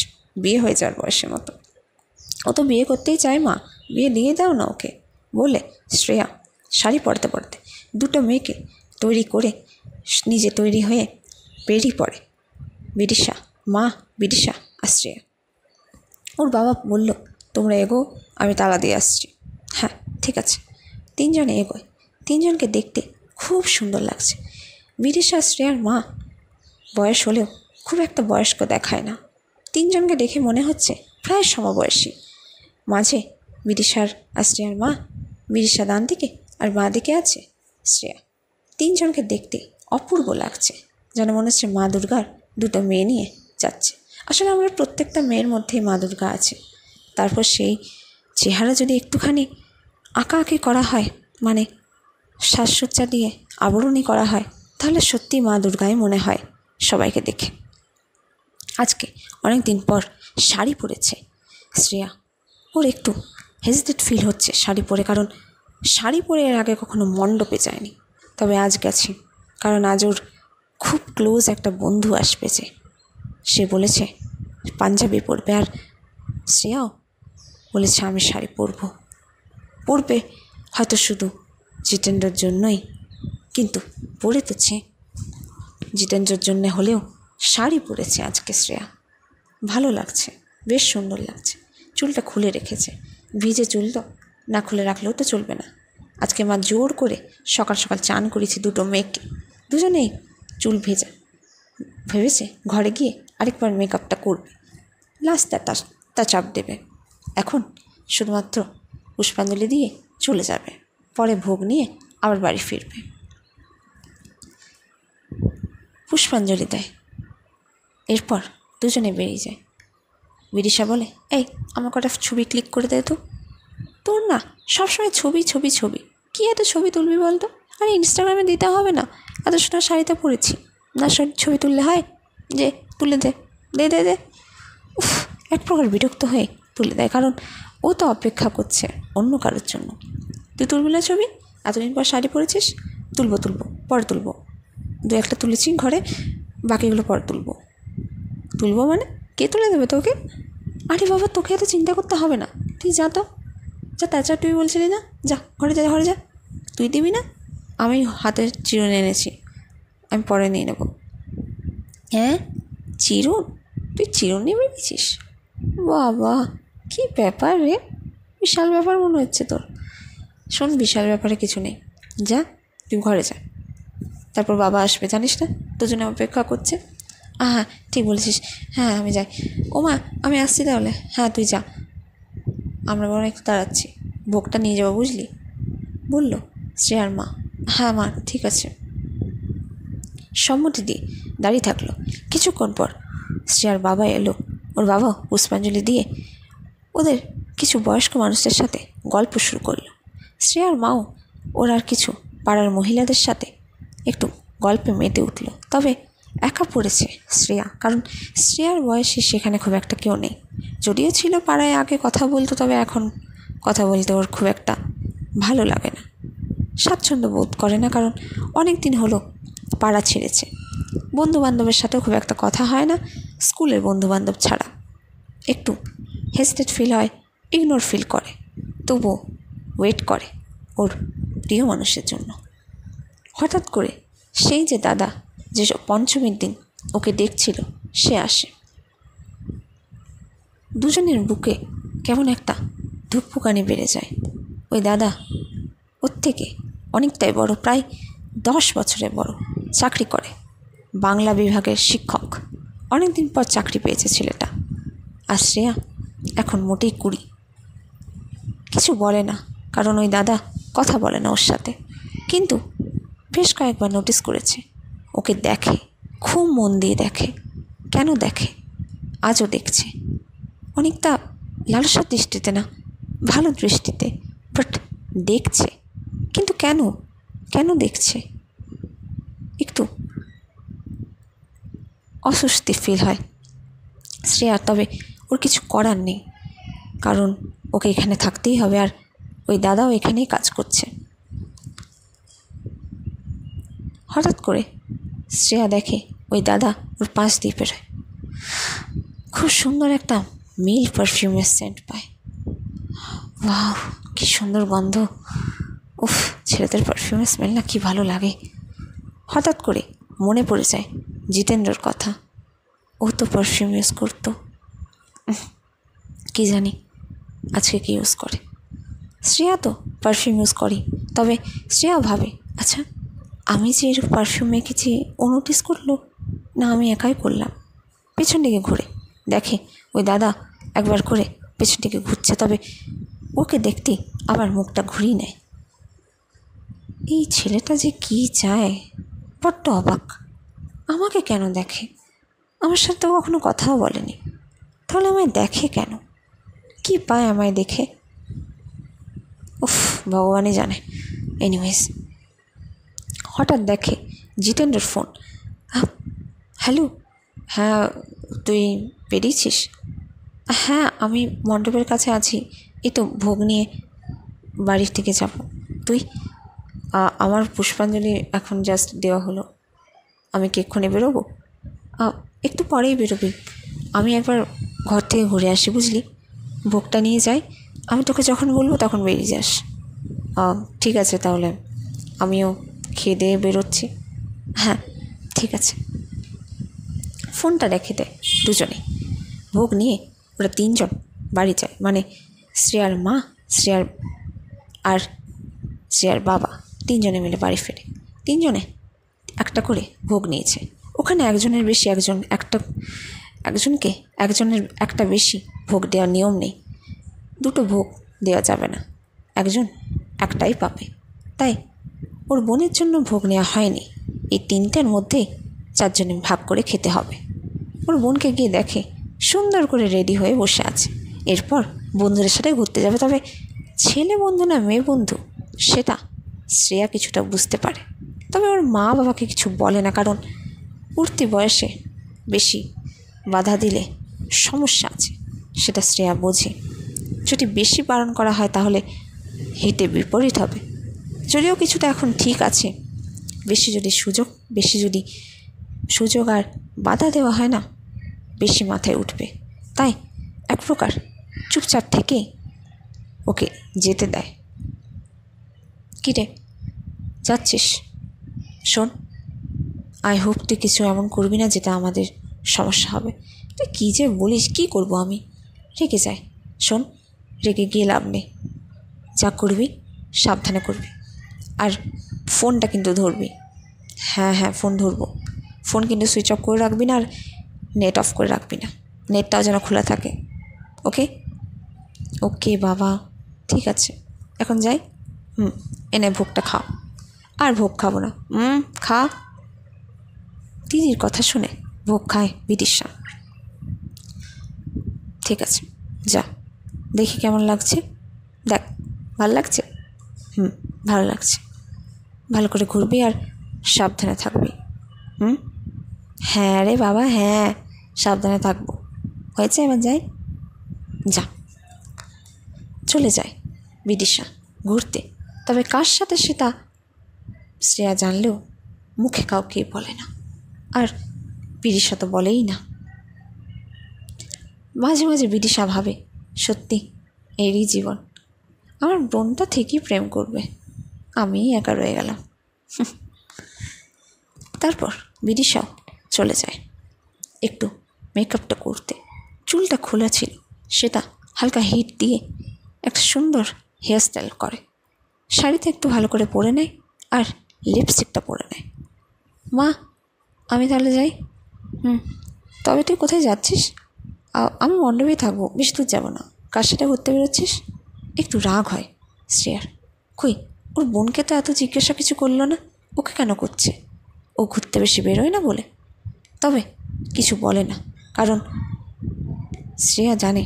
বিয়ে হয়ে যাওয়ার বয়সের মতো। ও তো বিয়ে করতেই চায়, মা বিয়ে দিয়ে দাও না ওকে, বলে শ্রেয়া শাড়ি পরতে পরতে দুটো মেয়েকে তৈরি করে নিজে তৈরি হয়ে বেরিয়ে পড়ে বিদিশা, মা, বিদিশা আর শ্রেয়া। ওর বাবা বলল, তোমরা এগো, আমি তালা দিয়ে আসছি। হ্যাঁ ঠিক আছে। তিনজনে এগোয়। তিনজনকে দেখতে খুব সুন্দর লাগছে। বিদিশা শ্রেয়ার মা বয়স হলেও খুব একটা বয়স্ক দেখায় না, তিনজনকে দেখে মনে হচ্ছে প্রায় সমবয়সী। মাঝে বিদিশার আর শ্রেয়ার মা, বিদিশা ডান দিকে আর বাঁ দিকে আছে শ্রেয়া। তিনজনকে দেখতে অপূর্ব লাগছে, যেন মনে হচ্ছে মা দুর্গার দুটো মেয়ে নিয়ে যাচ্ছে। আসলে আমরা প্রত্যেকটা মেয়ের মধ্যেই মা দুর্গা আছে, তারপর সেই চেহারা যদি একটুখানি আঁকাআঁকি করা হয়, মানে সাজসজ্জা দিয়ে আবরণী করা হয়, তাহলে সত্যি মা দুর্গাই মনে হয় সবাইকে দেখে। আজকে অনেক দিন পর শাড়ি পরেছে শ্রেয়া, ওর একটু হেজিটেট ফিল হচ্ছে শাড়ি পরে, কারণ শাড়ি পরে এর আগে কখনো মণ্ডপে যায়নি। তবে আজ গেছে, কারণ আজ ওর খুব ক্লোজ একটা বন্ধু আসবে, যে সে বলেছে পাঞ্জাবি পরবে, আর শ্রেয়াও বলেছে আমি শাড়ি পরবে হয়তো শুধু জিতেন্দ্রর জন্যই, কিন্তু পরেছে জিতেন্দ্রর জন্যে হলেও শাড়ি পরেছে আজকে শ্রেয়া। ভালো লাগছে, বেশ সুন্দর লাগছে। চুলটা খুলে রেখেছে, ভিজে চুল তো, না খুলে রাখলেও তো চলবে না। আজকে মা জোর করে সকাল সকাল চান করেছি দুটো মেয়েকে, দুজনেই চুল ভেজা। ভেবেছে ঘরে গিয়ে আরেকবার মেকআপটা করবে, লাস্ট টাচ আপ দেবে। এখন শুধুমাত্র পুষ্পাঞ্জলি দিয়ে চলে যাবে, পরে ভোগ নিয়ে আবার বাড়ি ফিরবে। পুষ্পাঞ্জলি দেয়, এরপর দুজনে বেরিয়ে যায়। বিদিশা বলে, এই আমার কটা ছবি ক্লিক করে দে তো। তোর না সবসময় ছবি ছবি ছবি, কী এত ছবি তুলবি বলতো? আরে ইনস্টাগ্রামে দিতে হবে না, এত সুন্দর শাড়িতে পরেছি, না ছবি তুললে হয় যে তুলে দে দে দে দে। উফ, এক প্রকার বিরক্ত হয়ে তুলে দেয়, কারণ ও তো অপেক্ষা করছে অন্য কারোর জন্য। তুই তুলবি না ছবি? এতদিন পর শাড়ি পরেছিস, তুলবো পরে তুলবো, দু একটা তুলেছি ঘরে, বাকিগুলো পরে তুলবো মানে কে তুলে দেবে তোকে? আরে বাবা, তোকে এত চিন্তা করতে হবে না, তুই যা তো, যা তাছাড়া তুই বলছিলি না, যা ঘরে যা। তুই দিবি না? আমি হাতের চিরুন এনেছি, আমি পরে নিয়ে নেব। হ্যাঁ চিরুন? তুই চিরুন নিয়ে বেরিয়েছিস? বাবা কী ব্যাপার রে, বিশাল ব্যাপার মনে হচ্ছে তোর। শোন, বিশাল ব্যাপারে কিছু নেই, যা তুই ঘরে যা, তারপর বাবা আসবে, জানিস না তোর জন্য অপেক্ষা করছে। হ্যাঁ ঠিক বলেছিস, হ্যাঁ আমি যাই। ও মা আমি আসছি তাহলে। হ্যাঁ তুই যা, আমরা বরং একটু দাঁড়াচ্ছি, ভোগটা নিয়ে যাবো বুঝলি, বলল শ্রেয়ার মা। হ্যাঁ মা ঠিক আছে। সম্মতি দিয়ে দাঁড়িয়ে থাকলো। কিছুক্ষণ পর শ্রেয়ার বাবা এলো, ওর বাবা পুষ্পাঞ্জলি দিয়ে ওদের কিছু বয়স্ক মানুষদের সাথে গল্প শুরু করলো। শ্রেয়ার মাও ওর আর কিছু পাড়ার মহিলাদের সাথে একটু গল্পে মেতে উঠল। তবে একা পড়েছে শ্রেয়া, কারণ শ্রেয়ার বয়সে সেখানে খুব একটা কেউ নেই। যদিও ছিল পাড়ায়, আগে কথা বলতো, তবে এখন কথা বলতে ওর খুব একটা ভালো লাগে না, স্বাচ্ছন্দ্য বোধ করে না, কারণ অনেক দিন হলো পাড়া ছেড়েছে। বন্ধুবান্ধবের সাথেও খুব একটা কথা হয় না, স্কুলের বন্ধুবান্ধব ছাড়া। একটু হেজিটেট ফিল হয়, ইগনোর ফিল করে, তবুও ওয়েট করে ওর প্রিয় মানুষের জন্য। হঠাৎ করে সেই যে দাদা, যে পঞ্চমীর দিন ওকে দেখছিল, সে আসে। দুজনের বুকে কেমন একটা ধুকপুকানি বেড়ে যায়। ওই দাদা ওর থেকে অনেকটাই বড়, প্রায় 10 বছরের বড়, চাকরি করে, বাংলা বিভাগের শিক্ষক। অনেক দিন পর চাকরি পেয়েছে ছেলেটা। আর শ্রেয়া এখন মোটেই 20। কিছু বলে না, কারণ ওই দাদা কথা বলে না ওর সাথে, কিন্তু বেশ কয়েকবার নোটিস করেছে ওকে দেখে, খুব মন দিয়ে দেখে। কেন দেখে? আজও দেখছে, অনেকটা লালসার দৃষ্টিতে না, ভালো দৃষ্টিতে, বাট দেখছে। কিন্তু কেন কেন দেখছে? একটু অস্বস্তি ফিল হয় শ্রেয়ার, তবে ওর কিছু করার নেই, কারণ ওকে এখানে থাকতেই হবে, আর ওই দাদাও এখানেই কাজ করছে। হঠাৎ করে শ্রেয়া দেখে ওই দাদা ওর পাশ দিয়ে বেরোয়। খুব সুন্দর একটা মিল পারফিউমের সেন্ট পায়। ওয়াও, কি সুন্দর গন্ধ! উফ, ছেলেদের পারফিউমের স্মেল না কি ভালো লাগে। হঠাৎ করে মনে পড়ে যায় জিতেন্দ্রর কথা। ও তো পারফিউম ইউজ করতো, কি জানি আজকে কি ইউজ করে। শ্রেয়া তো পারফিউম ইউজ করি, তবে শ্রেয়া ভাবে, আচ্ছা আমি যে এর পারফিউম মেখেছি ও নোটিস করলো না আমি একাই করলাম। পেছন দিকে ঘুরে দেখে ওই দাদা একবার করে পেছন দিকে ঘুরছে, তবে ওকে দেখতেই আবার মুখটা ঘুরিয়ে নেয়। এই ছেলেটা যে কি চায়, বড্ড অবাক। আমাকে কেন দেখে? আমার সাথে তো কখনো কথাও বলেনি, তাহলে আমায় দেখে কেন? কি পায় আমায় দেখে? উফ, ভগবানই জানে। এনিওয়েজ, হঠাৎ দেখে জিতেন্দ্রর ফোন। হ্যালো, হ্যাঁ তুই বেরিয়েছিস? হ্যাঁ, আমি মণ্ডপের কাছে আছি, এই তো ভোগ নিয়ে বাড়ির থেকে যাব। তুই? আমার পুষ্পাঞ্জলি এখন জাস্ট দেওয়া হলো, আমি কি এক্ষুনি বেরোবো? একটু পরেই বেরোবি, আমি একবার ঘর থেকে ঘুরে আসি, বুঝলি? ভোগটা নিয়ে যাই, আমি তোকে যখন বলবো তখন বেরিয়ে যাস। ঠিক আছে, তাহলে আমিও খেয়ে দিয়ে বেরোচ্ছি। হ্যাঁ ঠিক আছে। ফোনটা রেখে দেয় দুজনে। ভোগ নিয়ে ওরা 3 জন বাড়ি যায়, মানে শ্রেয়ার মা, শ্রেয়ার আর শ্রেয়ার বাবা 3 জনে মিলে বাড়ি ফেরে। 3 জনে একটা করে ভোগ নিয়েছে। ওখানে একজনের বেশি একজনকে একজনের একটা বেশি ভোগ দেওয়ার নিয়ম নেই। 2টো ভোগ দেওয়া যাবে না, একজন একটাই পাবে। তাই ওর বোনের জন্য ভোগ নেওয়া হয়নি। এই 3টের মধ্যেই 4 জনে ভাগ করে খেতে হবে। ওর বোনকে গিয়ে দেখে সুন্দর করে রেডি হয়ে বসে আছে, এরপর বন্ধুদের সাথে ঘুরতে যাবে। তবে ছেলে বন্ধু না মেয়ে বন্ধু, সেটা শ্রেয়া কিছুটা বুঝতে পারে, তবে ওর মা বাবাকে কিছু বলে না, কারণ উঠতি বয়সে বেশি বাধা দিলে সমস্যা আছে, সেটা শ্রেয়া বোঝে। যদি বেশি বারণ করা হয় তাহলে হিতে বিপরীত হবে। যদিও কিছুটা এখন ঠিক আছে, বেশি যদি সুযোগ আর বাধা দেওয়া হয় না, বেশি মাথায় উঠবে। তাই এক প্রকার চুপচাপ থেকে ওকে যেতে দেয়। কী রে, যাচ্ছিস? শোন, আই হোপ তুই কিছু এমন করবি না যেটা আমাদের সমস্যা হবে। তুই কী যে বলিস, কী করব আমি? রেগে যায়। শোন, রেগে গিয়ে লাভ নেই, যা করবি সাবধানে করবি, আর ফোনটা কিন্তু ধরবি। হ্যাঁ হ্যাঁ, ফোন ধরবো। ফোন কিন্তু সুইচ অফ করে রাখবি না, আর নেট অফ করে রাখবি না, নেটটাও যেন খোলা থাকে। ওকে? ওকে বাবা, ঠিক আছে, এখন যাই। এনে ভোগটা খাও। আর ভোগ খাবো না। খা। দিদির কথা শুনে ভোগ খায় বিদিশা। ঠিক আছে, যা, দেখি কেমন লাগছে, দেখ ভালো লাগছে? ভালো লাগছে। ভালো করে ঘুরবি আর সাবধানে থাকবি। হ্যাঁ রে বাবা, হ্যাঁ, সাবধানে থাকবো। হয়েছে, এবার যাই। যা। চলে যায় বিদিশা ঘুরতে, তবে কার সাথে সেটা শ্রেয়া জানলেও মুখে কাউকে বলে না, আর বিদিশা তো বলেই না। মাঝে মাঝে বিদিশা ভাবে, সত্যি এরই জীবন, আমার বোনটা ঠিকই প্রেম করবে, আমিই একা রয়ে গেলাম। তারপর বিদিশাও চলে যায় একটু মেকআপটা করতে। চুলটা খোলা ছিল, সেটা হালকা হিট দিয়ে একটা সুন্দর হেয়ারস্টাইল করে, শাড়িতে একটু ভালো করে পরে নেয়, আর লিপস্টিকটা পরে নেয়। মা, আমি তাহলে যাই। তবে তুই কোথায় যাচ্ছিস? আমি মণ্ডপেই থাকবো, বেশি দূর যাবো না। কার সাথে ঘুরতে বেরোচ্ছিস? একটু রাগ হয় শ্রেয়ার। কই, ওর বোনকে তো এত জিজ্ঞাসা কিছু করলো না, ওকে কেন করছে? ও ঘুরতে বেশি বেরোয় না বলে। তবে কিছু বলে না, কারণ শ্রেয়া জানে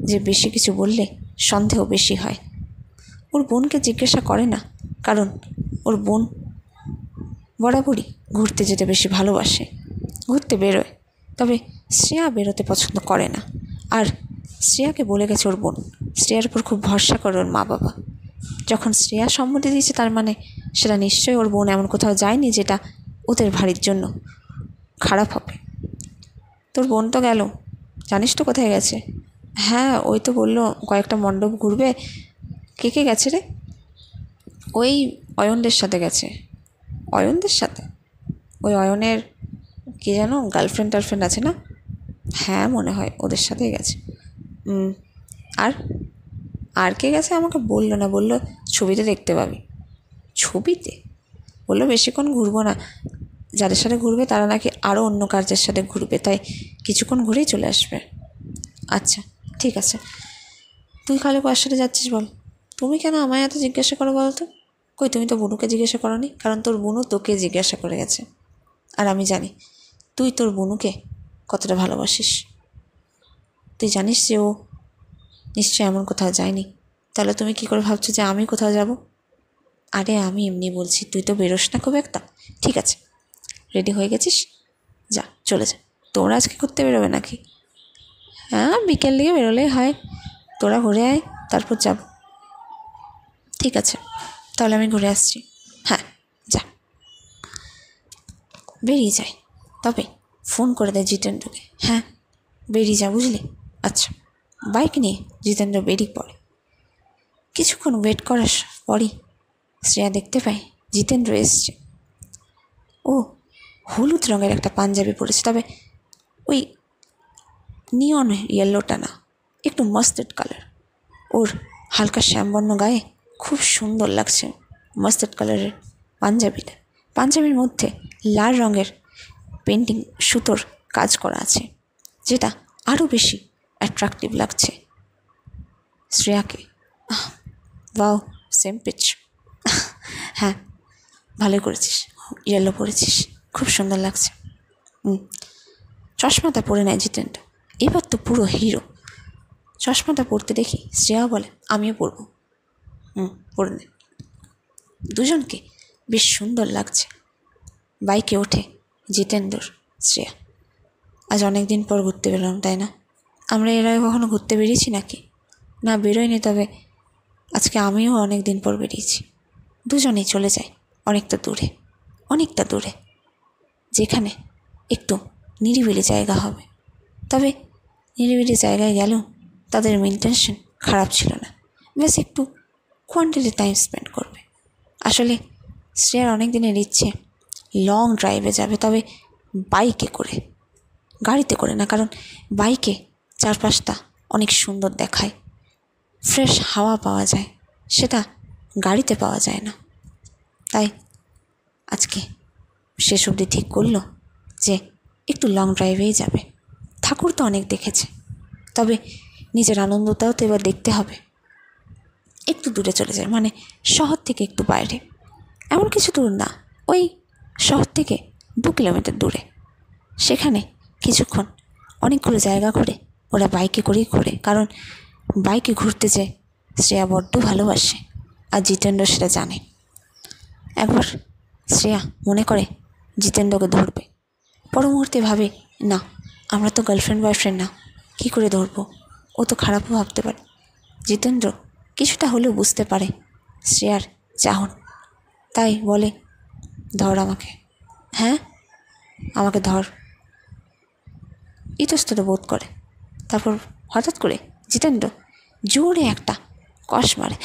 যে বেশি কিছু বললে সন্দেহ বেশি হয়। ওর বোনকে জিজ্ঞাসা করে না, কারণ ওর বোন বরাবরই ঘুরতে যেতে বেশি ভালোবাসে, ঘুরতে বেরোয়। তবে শ্রেয়া বেরোতে পছন্দ করে না, আর শ্রেয়াকে বলে গেছে ওর বোন, শ্রেয়ার উপর খুব ভরসা করে ওর মা বাবা। যখন শ্রেয়া সম্মতি দিয়েছে, তার মানে সেটা নিশ্চয়ই ওর বোন এমন কোথাও যায়নি যেটা ওদের ভারির জন্য খারাপ হবে। তোর বোন তো গেল, জানিস তো কোথায় গেছে? হ্যাঁ, ওই তো বললো কয়েকটা মণ্ডপ ঘুরবে। কে কে গেছে রে? ওই অয়নদের সাথে গেছে। অয়নদের সাথে? ওই অয়নের কে যেন টার্লফ্রেন্ড আছে না? হ্যাঁ, মনে হয় ওদের সাথেই গেছে। আর আর কে গেছে আমাকে বললো না, বললো ছবিতে দেখতে পাবি। ছবিতে? বললো বেশিক্ষণ ঘুরবো না, যাদের সাথে ঘুরবে তারা নাকি আরও অন্য কাজের সাথে ঘুরবে, তাই কিছুক্ষণ ঘুরেই চলে আসবে। আচ্ছা, ঠিক আছে। তুই খালি কার সাথে যাচ্ছিস বল? তুমি কেন আমায় এত জিজ্ঞাসা করো বল তো? কই, তুমি তো বুনুকে জিজ্ঞাসা করোনি, কারণ তোর বুনু তোকে জিজ্ঞাসা করে গেছে। আর আমি জানি তুই তোর বুনুকে কতটা ভালোবাসিস। তুই জানিস যে ও নিশ্চয়ই এমন কোথাও যায়নি, তাহলে তুমি কি করে ভাবছো যে আমি কোথাও যাব? আরে আমি এমনি বলছি, তুই তো বেরোস না খুব একটা। ঠিক আছে, রেডি হয়ে গেছিস? যা, চলে যা। তোমরা আজকে ঘুরতে বেরোবে নাকি? হ্যাঁ, বিকেল দিকে বেরোলেই হয়। তোরা ঘুরে আয়, তারপর যাব। ঠিক আছে, তাহলে আমি ঘুরে আসছি। হ্যাঁ, যা। বেরিয়ে যায়, তবে ফোন করে দেয় জিতেন্দ্রকে। হ্যাঁ, বেরিয়ে যা, বুঝলি? আচ্ছা। বাইক নিয়ে জিতেন্দ্র বেরিয়ে পড়ে। কিছুক্ষণ ওয়েট করার পরই শ্রেয়া দেখতে পায় জিতেন্দ্র এসছে। ও হলুদ রঙের একটা পাঞ্জাবি পরেছে, তবে ওই নিয়ন ইয়েলোটা না, একটু মাস্টার্ড কালার। ওর হালকা শ্যামবর্ণ গায়ে খুব সুন্দর লাগছে মাস্টার্ড কালারের পাঞ্জাবিটা। পাঞ্জাবির মধ্যে লাল রঙের পেন্টিং সুতোর কাজ করা আছে, যেটা আরও বেশি অ্যাট্রাকটিভ লাগছে শ্রেয়াকে। Wow, same pitch. হ্যাঁ, ভালোই করেছিস, ইয়েলো পরেছিস, খুব সুন্দর লাগছে। চশমাটা পরে নেয় জিতেন্দ্র, এবার তো পুরো হিরো। চশমাটা পরতে দেখি শ্রেয়া বলে, আমিও পরবো। পরে নে। দুজনকে বেশ সুন্দর লাগছে। বাইকে ওঠে জিতেন্দ্র, শ্রেয়া। আজ অনেক দিন পর ঘুরতে বেরোলাম, তাই না? আমরা এর আগে কখনো ঘুরতে বেরিয়েছি নাকি? না, বেরোয়নি, তবে আজকে আমিও অনেক দিন পর বেরিয়েছি। দুজনেই চলে যায় অনেকটা দূরে, অনেকটা দূরে, যেখানে একটু নিরিবিলি জায়গা হবে। তবে নিরিবিলি জায়গায় গেলেও তাদের ইন্টেনশন খারাপ ছিল না, ব্যাস একটু কোয়ান্টিটি টাইম স্পেন্ড করবে। আসলে শ্রেয়ার অনেক দিনের ইচ্ছে লং ড্রাইভে যাবে, তবে বাইকে করে, গাড়িতে করে না, কারণ বাইকে চারপাশটা অনেক সুন্দর দেখায়, ফ্রেশ হাওয়া পাওয়া যায়, সেটা গাড়িতে পাওয়া যায় না। তাই আজকে শেষ অবধি ঠিক করলো যে একটু লং ড্রাইভেই যাবে। ঠাকুর তো অনেক দেখেছে, তবে নিজের আনন্দটাও তো এবার দেখতে হবে। একটু দূরে চলে যায়, মানে শহর থেকে একটু বাইরে, এমন কিছু দূর না, ওই শহর থেকে 2 কিলোমিটার দূরে। সেখানে কিছুক্ষণ অনেকগুলো জায়গা ঘুরে ওরা বাইকে করেই ঘোরে, কারণ বাইকে ঘুরতে যেয়ে শ্রেয়া বড্ড ভালোবাসে, আর জিতেন্দ্র সেটা জানে। একবার শ্রেয়া মনে করে জিতেন্দ্রকে ধরবে, পর মুহূর্তে ভাবে, না, আমরা তো গার্লফ্রেন্ড বয়ফ্রেন্ড না, কী করে ধরবো, ও তো খারাপও ভাবতে পারে। জিতেন্দ্র কিছুটা হলেও বুঝতে পারে শ্রেয়ার চাহন, তাই বলে, ধর আমাকে। হ্যাঁ, আমাকে ধর। ইতস্তত বোধ করে। তারপর হঠাৎ করে জিতেন্দ্র জোরে একটা কষ মারে।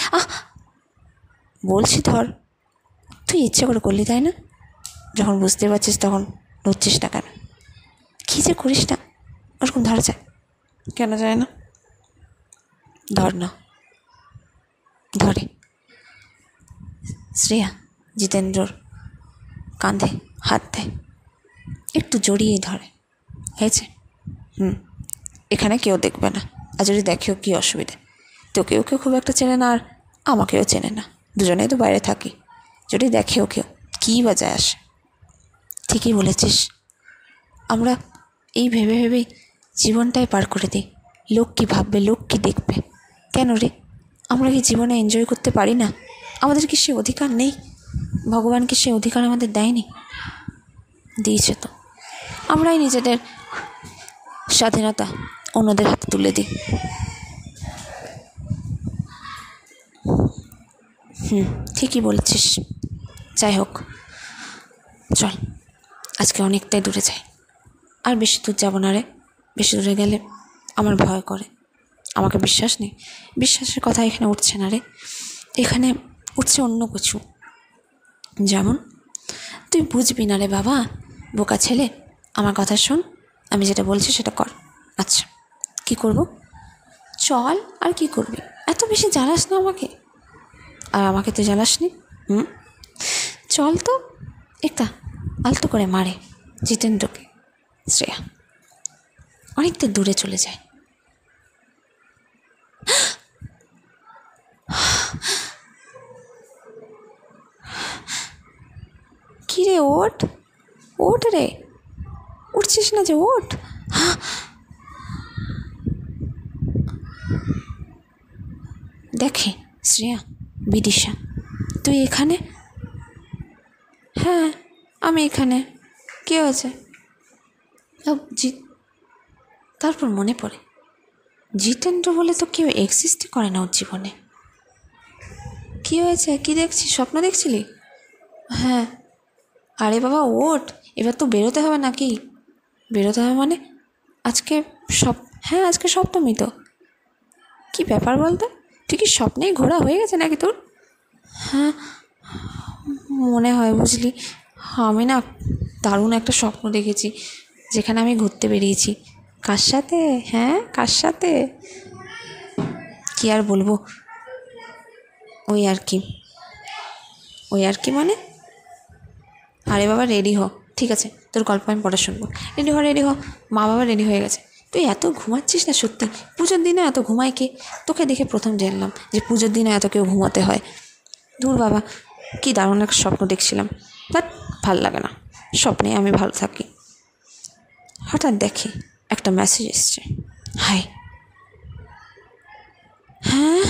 বলছি ধর। তুই ইচ্ছে করে করলি, তাই না? যখন বুঝতে পারছিস তখন নড়ছিস না কেন? কী যে করিস না, ওরকম ধরা যায় কেন যায় না? ধর না। ধরে শ্রেয়া জিতেন্দ্রর কাঁধে হাত দেয়, একটু জড়িয়ে ধরে। হয়েছে? এখানে কেউ দেখবে না, আর যদি দেখেও কী অসুবিধে? তোকেও কেউ খুব একটা চেনে না, আর আমাকেও চেনে না, দুজনেই তো বাইরে থাকি। যদি দেখেও কেউ, কী বা যায় আসে? ঠিকই বলেছিস, আমরা এই ভেবে ভেবেই জীবনটাই পার করে দিই। লোক কী ভাববে, লোক কী দেখবে। কেন রে, আমরা কি জীবনে এনজয় করতে পারি না? আমাদের কি সে অধিকার নেই? ভগবান কি সে অধিকার আমাদের দেয়নি? দিয়েছে তো। আমরাই নিজেদের স্বাধীনতা অন্যদের হাতে তুলে দিই। ঠিকই বলেছিস। যাই হোক, চল আজকে অনেকটাই দূরে যাই। আর বেশি দূর যাব না রে, বেশি দূরে গেলে আমার ভয় করে। আমাকে বিশ্বাস নেই, বিশ্বাসের কথা এখানে উঠছে না রে, এখানে উঠছে অন্য কিছু। যেমন, তুই বুঝবি না রে বাবা, বোকা ছেলে। আমার কথা শোন, আমি যেটা বলছি সেটা কর। আচ্ছা, কি করব? চল। আর কি করবি? এত বেশি জ্বালাস না আমাকে। আর আমাকে তো জ্বালাস নি। চল তো। একটা আলতো করে মারে জিতেন্দ্রকে শ্রেয়া। অনেকটা দূরে চলে যায়। কি রে, ওঠ, ওঠ রে, উঠছিস না যে, ওঠ। দেখে শ্রেয়া, বিদিশা, তুই এখানে? হ্যাঁ, আমি এখানে। কে হয়েছে? তারপর মনে পড়ে, জিতেন্দ্র বলে তো কেউ এক্সিস্টই করে না ওর জীবনে। কী হয়েছে? কি দেখছিস? স্বপ্ন দেখছিলি? হ্যাঁ। আরে বাবা ওঠ, এবার তো বেরোতে হবে নাকি? বেরোতে হবে মানে? আজকে হ্যাঁ, আজকে সপ্তমী তো। কী ব্যাপার বলতো? তুই কি স্বপ্নেই ঘোরা হয়ে গেছে নাকি তোর? হ্যাঁ, মনে হয় বুঝলি। আমি না দারুণ একটা স্বপ্ন দেখেছি, যেখানে আমি ঘুরতে বেরিয়েছি। কার সাথে? হ্যাঁ, কার সাথে? কী আর বলবো, ওই আর কি মানে? আরে বাবা রেডি হ, ঠিক আছে, তোর গল্প আমি পড়া শুনবো। রেডি হ। মা বাবা রেডি হয়ে গেছে। তুই এত ঘুমাচ্ছিস না সত্যি। পুজোর দিনে এত ঘুমায় কে? তোকে দেখে প্রথম জানলাম যে পুজোর দিনে এত কেউ ঘুমাতে হয়। দূর বাবা, কি দারুণ একটা স্বপ্ন দেখছিলাম। বাট ভাল লাগে না, স্বপ্নে আমি ভালো থাকি। হঠাৎ দেখি একটা মেসেজ এসছে। হাই। হ্যাঁ,